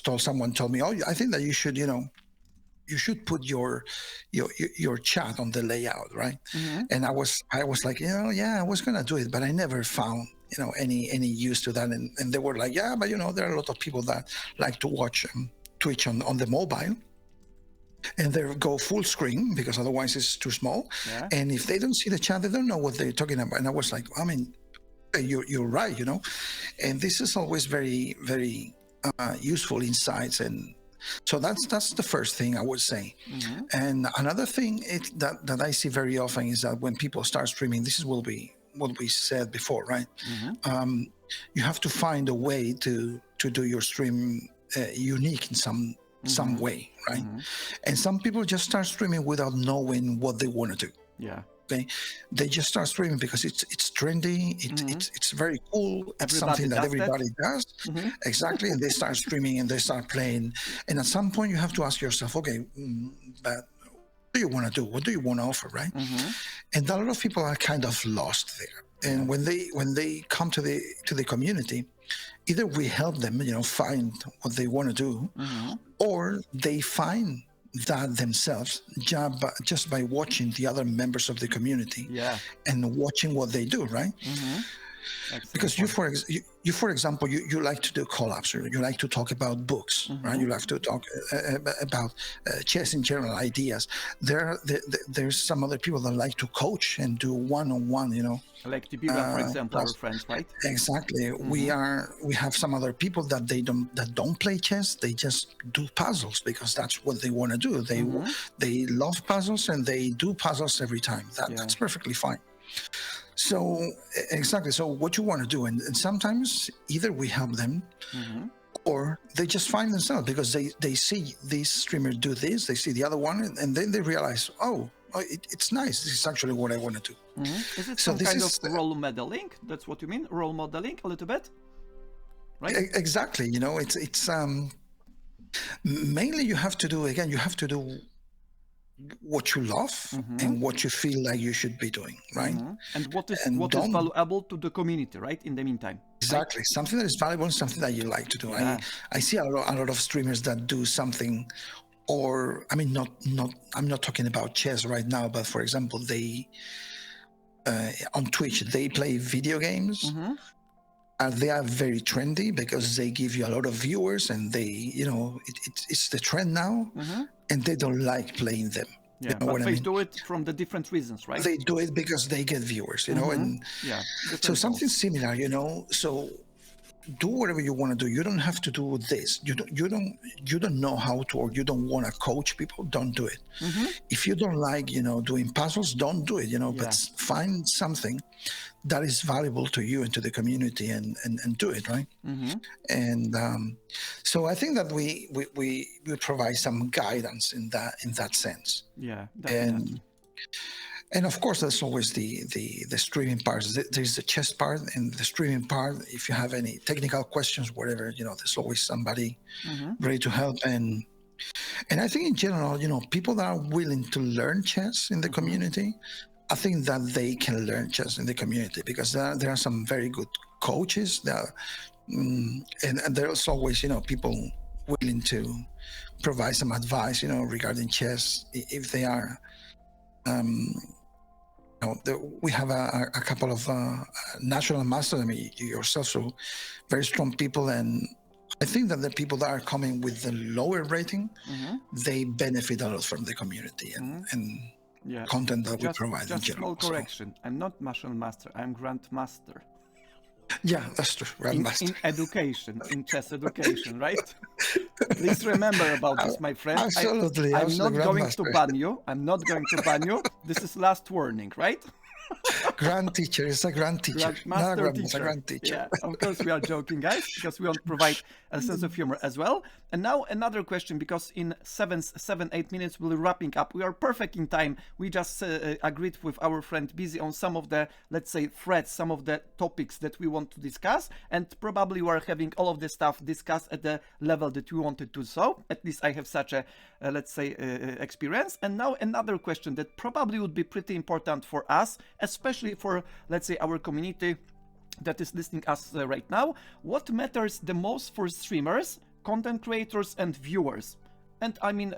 told, someone told me, oh, I think that you should, you should put your chat on the layout, right? And I was like, yeah, I was gonna do it, but I never found any use to that. And they were like, yeah, but there are a lot of people that like to watch Twitch on the mobile, and they go full screen because otherwise it's too small. Yeah. And if they don't see the chat, they don't know what they're talking about. And I was like, I mean, you're right, and this is always very, very useful insights. And so that's the first thing I would say. And another thing that I see very often is that when people start streaming, this is what we said before, right? You have to find a way to do your stream unique in some way, right? And some people just start streaming without knowing what they want to do. Yeah. Okay, they just start streaming because it's trendy. It's very cool. It's something that everybody does. Exactly, and they start streaming and they start playing. And at some point, you have to ask yourself, okay, but what do you want to do? What do you want to offer, right? And a lot of people are kind of lost there. And when they come to the community, either we help them, find what they want to do, or they find that themselves just by watching the other members of the community and watching what they do, right? Because you, for example, you like to do collabs, or you like to talk about books, right? You like to talk about chess in general, ideas. There's some other people that like to coach and do one-on-one, like Tibira, for example, our friends, right? Exactly. We have some other people that don't play chess. They just do puzzles because that's what they want to do. They love puzzles and they do puzzles every time. That's perfectly fine. So exactly. So what you want to do, and sometimes either we help them, or they just find themselves because they see this streamer do this, they see the other one, and then they realize, oh, it's nice. This is actually what I want to do. Is it some kind of role modeling? That's what you mean? Role modeling a little bit, right? Exactly. It's mainly you have to do what you love and what you feel like you should be doing, right? And what is valuable to the community, right? In the meantime, exactly, right? Something that is valuable and something that you like to do. I see a lot of streamers that do something, or I mean, I'm not talking about chess right now, but for example, they on Twitch they play video games. And they are very trendy because they give you a lot of viewers, and they, it's the trend now, and they don't like playing them. Yeah, but they do it from the different reasons, right? They do it because they get viewers, and so something similar, So do whatever you want to do. You don't have to do this. You don't know how to, or you don't want to coach people. Don't do it. If you don't like, doing puzzles, don't do it. But find something that is valuable to you and to the community, and do it, right? And so I think that we provide some guidance in that sense. Yeah, definitely. And of course, there's always the streaming part. There's the chess part and the streaming part. If you have any technical questions, whatever, there's always somebody ready to help. And I think in general, people that are willing to learn chess in the community, I think that they can learn chess in the community, because there are some very good coaches that, and there's always, people willing to provide some advice, regarding chess if they are. We have a couple of national masters. I mean, yourself, so very strong people, and I think that the people that are coming with the lower rating, they benefit a lot from the community and content that we provide. Just small correction: I'm not national master. I'm grandmaster. Yeah, that's true. In education, in chess education, right? Please remember about this, my friend. Absolutely. I'm not going to ban you. I'm not going to ban you. This is last warning, right? Grand teacher. It's a grand teacher. Master teacher. Grand teacher. Yeah, of course we are joking, guys, because we want to provide a sense of humor as well. And now another question, because in 7-8 minutes we'll be wrapping up. We are perfect in time. We just agreed with our friend Bizzy on some of the, let's say, threads, some of the topics that we want to discuss, and probably we are having all of the stuff discussed at the level that we wanted to. So at least I have such a let's say experience. And now another question that probably would be pretty important for us, especially especially for, let's say, our community that is listening us right now, what matters the most for streamers, content creators, and viewers? And I mean,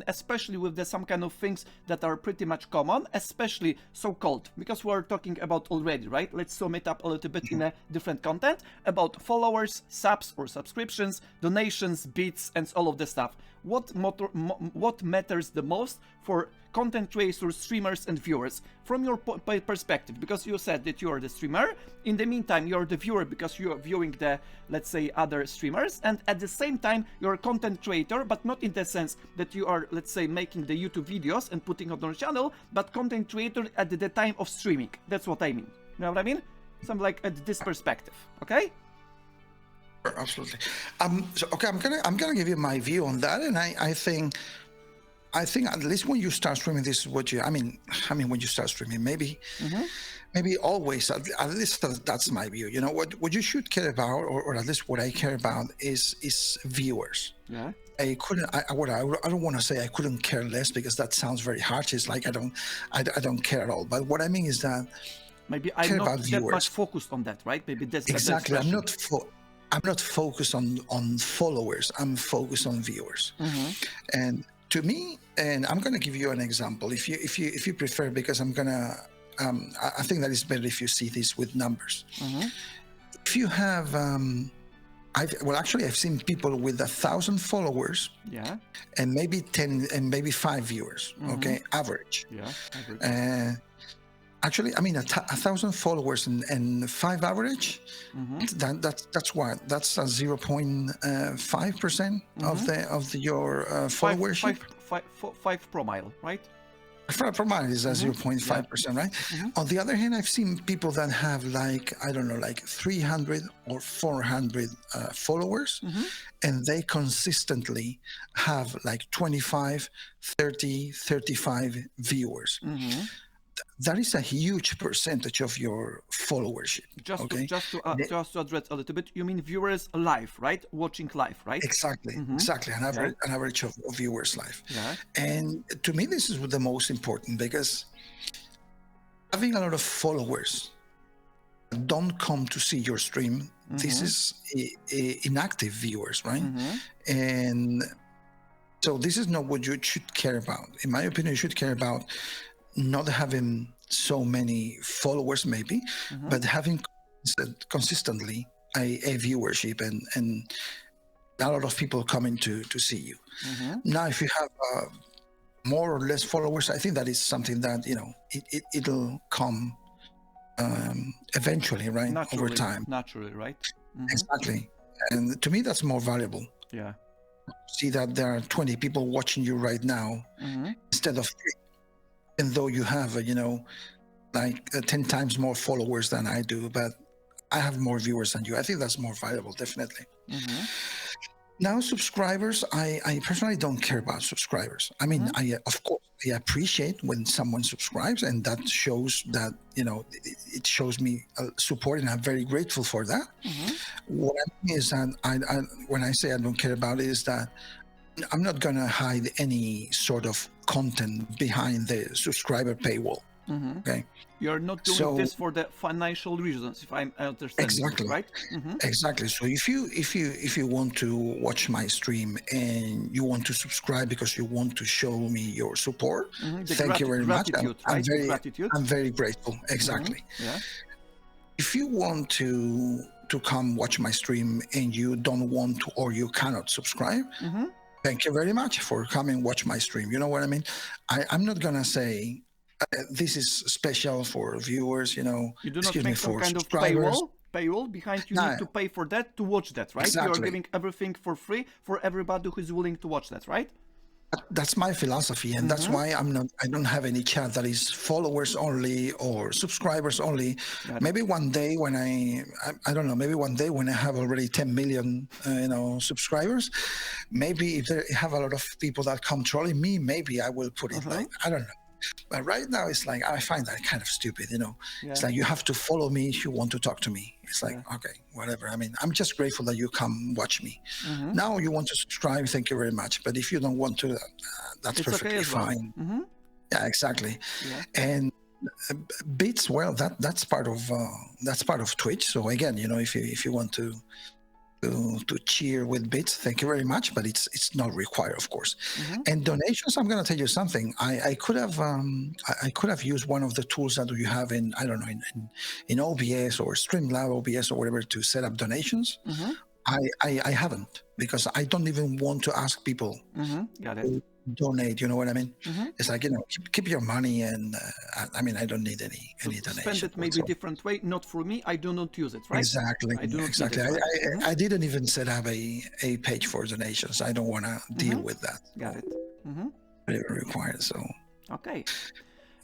especially with some kind of things that are pretty much common, especially so-called, because we're talking about already, right? Let's sum it up a little bit in a different content about followers, subs or subscriptions, donations, bits, and all of the stuff. What matters the most for content creators, streamers, and viewers from your perspective? Because you said that you are the streamer. In the meantime, you're the viewer because you are viewing the, let's say, other streamers, and at the same time, you're a content creator, but not in the sense that you are, let's say, making the YouTube videos and putting on your channel, but content creator at the time of streaming. That's what I mean. You know what I mean? Something like at this perspective. Okay? Absolutely. So okay, I'm gonna give you my view on that, and I think at least when you start streaming, this is what you. I mean, when you start streaming, maybe always. At least that's my view. You know what you should care about, or at least what I care about is viewers. Yeah. I don't want to say I couldn't care less, because that sounds very harsh. It's like I don't care at all. But what I mean is that maybe I'm not that much focused on that, right? Maybe that's exactly. I'm not focused on followers. I'm focused on viewers. And to me, and I'm gonna give you an example, if you prefer, because I'm gonna. I think that is better if you see this with numbers. If you have, I've seen people with 1,000 followers, yeah, and maybe 10 and maybe 5 viewers. Okay, average. Yeah, average. Actually, I mean, 1,000 followers and 5 average. That's what? That's 0.5% of your followership. 5 per mile, right? 5 per mile is 0.5%, right? On the other hand, I've seen people that have like 300 or 400 followers, and they consistently have like 25, 30, 35 viewers. That is a huge percentage of your followership. Just to address a little bit, you mean viewers live, right? Watching live, right? Exactly. An average of viewers live. Yeah. And to me, this is the most important, because having a lot of followers don't come to see your stream. This is inactive viewers, right? And so this is not what you should care about. In my opinion, you should care about not having so many followers, maybe, but having consistently a viewership and a lot of people coming to see you. Now, if you have more or less followers, I think that is something that, you know, it'll come eventually, right? Over time. Naturally, right? Exactly. And to me, that's more valuable. Yeah. See that there are 20 people watching you right now instead of 3. And though you have, 10 times more followers than I do, but I have more viewers than you. I think that's more valuable, definitely. Now, subscribers, I personally don't care about subscribers. I mean, of course, I appreciate when someone subscribes, and that shows that, it shows me support, and I'm very grateful for that. What I mean is that when I say I don't care about it, is that I'm not going to hide any sort of content behind the subscriber paywall. Okay. You're not doing this for the financial reasons, if I understand. Exactly. Right? Exactly. So if you want to watch my stream and you want to subscribe because you want to show me your support, thank you very much. I'm very grateful. Exactly. Yeah. If you want to come watch my stream and you don't want to, or you cannot subscribe, thank you very much for coming watch my stream. You know what I mean? I'm not gonna say this is special for viewers. You do not make some kind of paywall behind. You need to pay for that to watch that, right? Exactly. You're giving everything for free for everybody who is willing to watch that, right? That's my philosophy, and that's why I don't have any chat that is followers only or subscribers only. Maybe one day when I don't know, maybe one day when I have already 10 million subscribers, maybe if they have a lot of people that come trolling me, maybe I will put it like, I don't know. But right now it's like, I find that kind of stupid, It's like you have to follow me if you want to talk to me. It's like, okay, whatever. I mean, I'm just grateful that you come watch me. Now you want to subscribe, thank you very much. But if you don't want to, that's perfectly fine. Yeah, exactly. And bits, well, that's part of Twitch. So again, if you want to cheer with bits, thank you very much, but it's not required, of course. And donations, I'm going to tell you something. I could have used one of the tools that you have in, I don't know, in OBS or Streamlab OBS or whatever to set up donations. I haven't, because I don't even want to ask people Got it. to donate. You know what I mean? It's like, keep your money, and I mean, I don't need any donation. Spend it maybe a different way. Not for me. I do not use it. Right? Exactly. I do not exactly. use it, right? I didn't even set up a page for donations. I don't want to deal with that. Got it. Whatever required. So. Okay.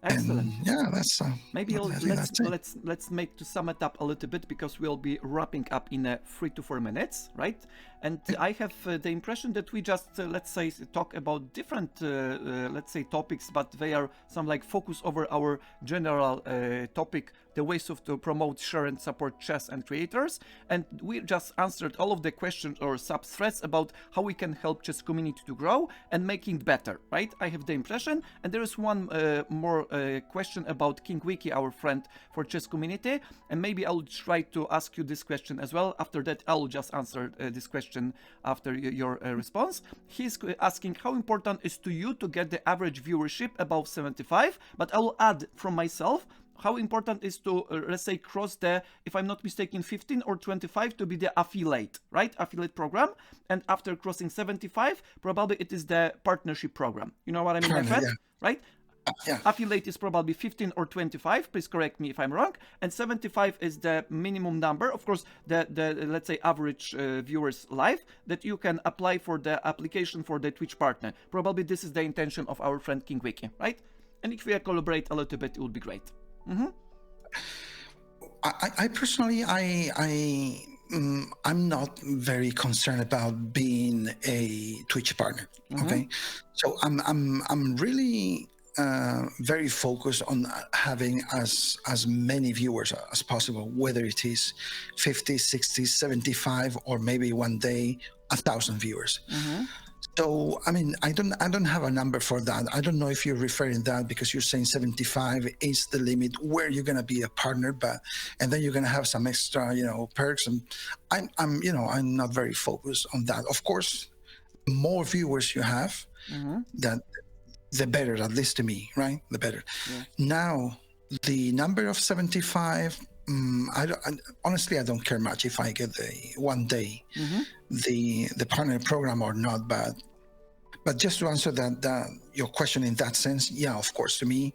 Excellent. And yeah, that's maybe let's make to sum it up a little bit, because we'll be wrapping up in 3 to 4 minutes, right? And I have the impression that we just let's say talk about different let's say topics, but they are some like focus over our general topic, the ways to promote, share, and support chess and creators. And we just answered all of the questions or sub-threads about how we can help chess community to grow and making it better, right? I have the impression. And there is one more question about King Wiki, our friend for chess community. And maybe I'll try to ask you this question as well. After that, I'll just answer this question after your response. He's asking how important is to you to get the average viewership above 75, but I will add from myself, how important is to, let's say, cross the, if I'm not mistaken, 15 or 25 to be the affiliate, right? Affiliate program. And after crossing 75, probably it is the partnership program. You know what I mean, my friend? Right? Yeah. Affiliate is probably 15 or 25. Please correct me if I'm wrong. And 75 is the minimum number. Of course, the let's say average viewers live that you can apply for the application for the Twitch partner. Probably this is the intention of our friend King Wiki, right? And if we collaborate a little bit, it would be great. I personally, I'm not very concerned about being a Twitch partner. Okay, so I'm really very focused on having as many viewers as possible, whether it is 50, 60, 75, or maybe one day 1,000 viewers. So, I mean, I don't have a number for that. I don't know if you're referring that because you're saying 75 is the limit where you're going to be a partner, and then you're going to have some extra, perks. And I'm not very focused on that. Of course, the more viewers you have, that the better, at least to me, right? The better. Yeah. Now, the number of 75, honestly, I don't care much if I get one day the partner program or not. But just to answer that your question in that sense, yeah, of course, to me,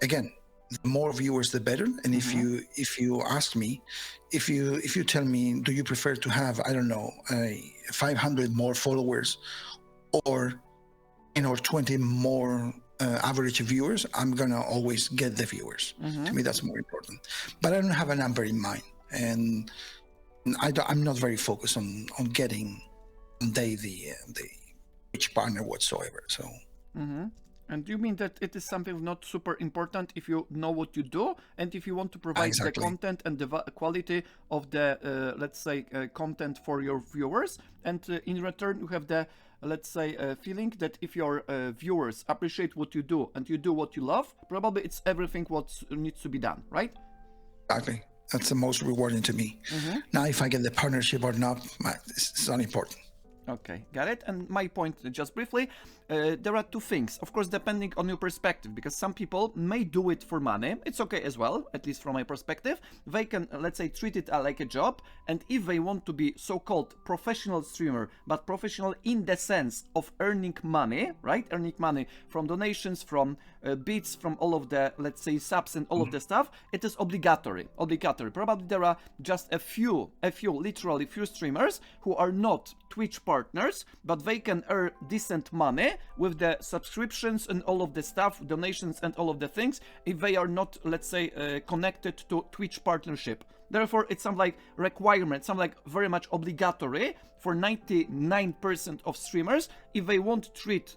again, the more viewers, the better. And if you ask me, if you tell me, do you prefer to have, I don't know, 500 more followers or 10 or 20 more average viewers, I'm gonna always get the viewers. To me, that's more important. But I don't have a number in mind, and I'm not very focused on getting the Twitch partner whatsoever. So. And you mean that it is something not super important if you know what you do, and if you want to provide the content and the quality of the, let's say, content for your viewers, and in return you have the, let's say, feeling that if your viewers appreciate what you do and you do what you love, probably it's everything what needs to be done, right? Exactly. That's the most rewarding to me. Now, if I get the partnership or not, it's not important. Okay, got it. And my point, just briefly, there are two things, of course, depending on your perspective, because some people may do it for money. It's okay as well, at least from my perspective. They can, let's say, treat it like a job. And if they want to be so-called professional streamer, but professional in the sense of earning money, right? Earning money from donations, from bits, from all of the, let's say, subs and all of the stuff, it is obligatory. Probably there are just a few, literally few streamers who are not Twitch partners, but they can earn decent money with the subscriptions and all of the stuff, donations and all of the things, if they are not, let's say, connected to Twitch partnership. Therefore, it's some like requirement, some like very much obligatory for 99% of streamers if they want to treat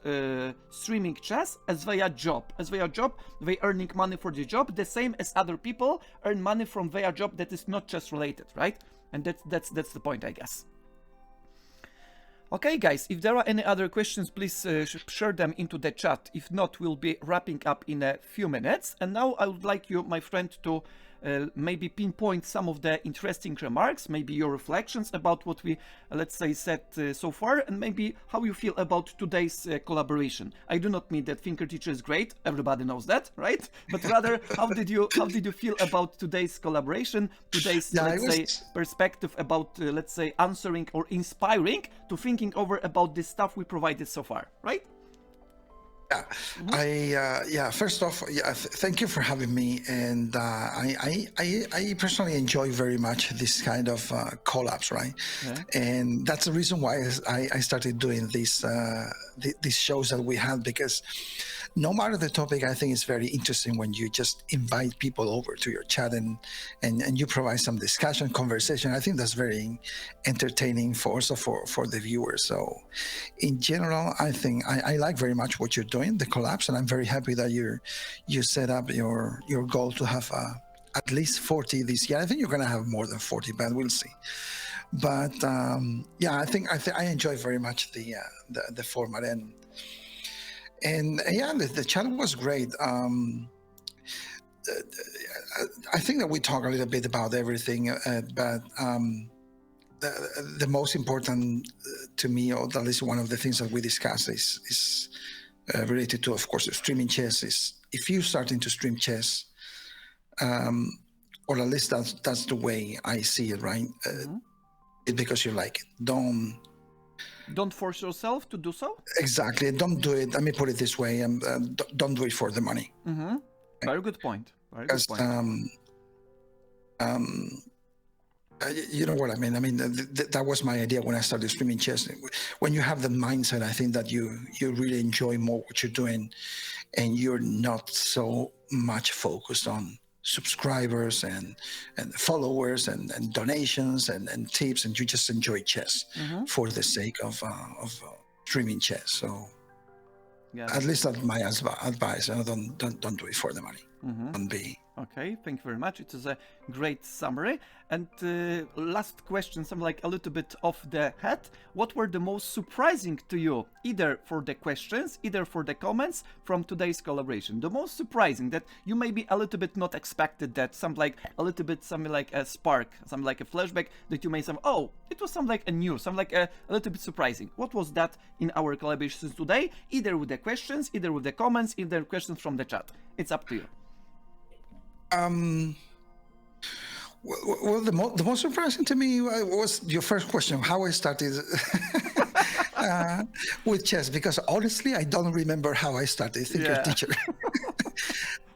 streaming chess as their job. They earning money for the job, the same as other people earn money from their job that is not chess related, right? And that's the point, I guess. Okay, guys, if there are any other questions, please share them into the chat. If not, we'll be wrapping up in a few minutes. And now I would like you, my friend, to maybe pinpoint some of the interesting remarks, maybe your reflections about what we, let's say, said so far, and maybe how you feel about today's collaboration. I do not mean that Thinker Teacher is great. Everybody knows that, right? But rather, how did you feel about today's collaboration, today's, let's say, perspective about, let's say, answering or inspiring to thinking over about the stuff we provided so far, right? Yeah, first off, thank you for having me, and I personally enjoy very much this kind of collabs, right? And that's the reason why I started doing these shows that we had, because no matter the topic, I think it's very interesting when you just invite people over to your chat and you provide some discussion, conversation. I think that's very entertaining for the viewers. So in general, I think I like very much what you're doing, the collabs, and I'm very happy that you set up your goal to have at least 40 this year. I think you're going to have more than 40, but we'll see. But yeah, I think I enjoy very much the format, and yeah, the chat was great. I think that we talk a little bit about everything, but the most important to me, or at least one of the things that we discuss, is related to, of course, streaming chess. Is if you're starting to stream chess, or at least that's the way I see it, right? It's because you like it. Don't force yourself to do so. Exactly. Don't do it. Let me put it this way: don't do it for the money. Very good point. Very good point. You know what I mean? I mean, that was my idea when I started streaming chess. When you have the mindset, I think that you really enjoy more what you're doing, and you're not so much focused on subscribers and followers and donations and tips, and you just enjoy chess for the sake of streaming chess. So at least that's my advice. Don't do it for the money. Don't be. Okay, thank you very much. It is a great summary. And last question, something like a little bit off the head. What were the most surprising to you, either for the questions, either for the comments from today's collaboration? The most surprising that you maybe a little bit not expected, that something like a little bit, something like a spark, something like a flashback that you may say, oh, it was something like a new, something like a little bit surprising. What was that in our collaborations today? Either with the questions, either with the comments, either questions from the chat. It's up to you. Well, the most surprising to me was your first question, how I started with chess, because honestly, I don't remember how I started Thinker Teacher.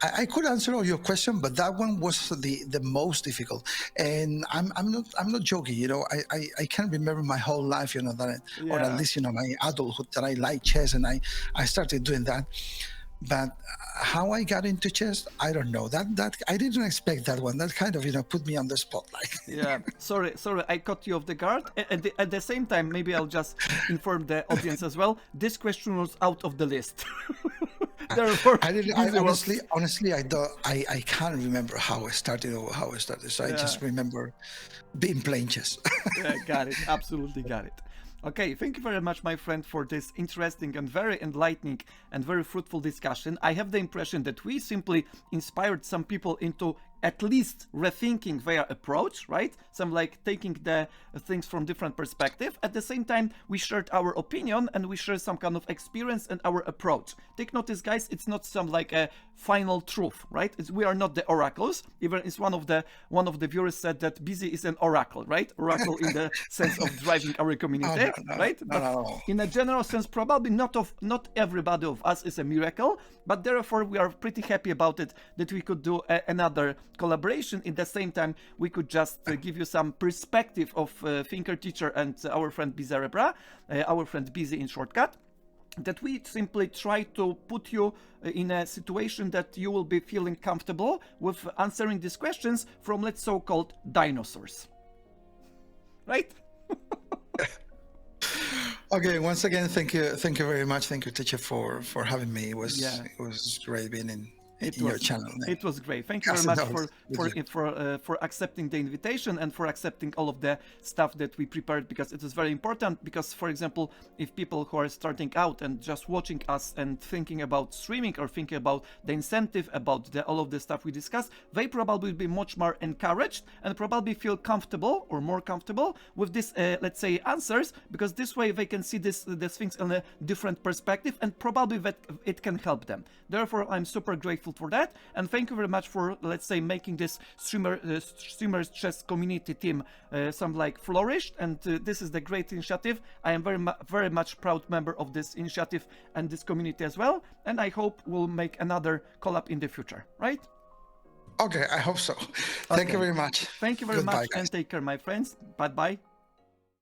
I could answer all your question, but that one was the most difficult, and I'm not joking. You know, I can't remember my whole life, you know, that or at least, you know, my adulthood, that I like chess, and I started doing that. But how I got into chess, I don't know. That I didn't expect that one. That kind of, you know, put me on the spotlight. Yeah, sorry, I caught you off the guard. At the same time, maybe I'll just inform the audience as well. This question was out of the list. Therefore, honestly, I can't remember how I started or how I started. So I just remember being playing chess. Yeah, got it. Absolutely got it. Okay, thank you very much, my friend, for this interesting and very enlightening and very fruitful discussion. I have the impression that we simply inspired some people into at least rethinking their approach, right? Some like taking the things from different perspective. At the same time, we shared our opinion and we shared some kind of experience and our approach. Take notice, guys, it's not some like a final truth, right? We are not the oracles. Even it's one of the viewers said that Bizzy is an oracle, right? Oracle in the sense of driving our community, right? But in a general sense, probably not everybody of us is a miracle, but therefore we are pretty happy about it that we could do another collaboration. In the same time, we could just give you some perspective of Thinker Teacher and our friend Bizarrebra, our friend Bizzy in shortcut, that we simply try to put you in a situation that you will be feeling comfortable with answering these questions from, let's so-called dinosaurs. Right? Okay, once again, thank you very much, Thinker Teacher, for having me. It was great being your channel name. It was great. Thank you very much for accepting the invitation and for accepting all of the stuff that we prepared, because it is very important. Because, for example, if people who are starting out and just watching us and thinking about streaming or thinking about the incentive, about all of the stuff we discussed, they probably will be much more encouraged and probably feel comfortable or more comfortable with this, let's say, answers, because this way they can see these things in a different perspective, and probably that it can help them. Therefore, I'm super grateful for that, and thank you very much for, let's say, making this streamers chess community team some like flourished, and this is the great initiative. I am very much proud member of this initiative and this community as well, and I hope we'll make another collab in the future, right? Okay, I hope so. Thank you very much. Thank you very much, and take care, my friends. Bye bye.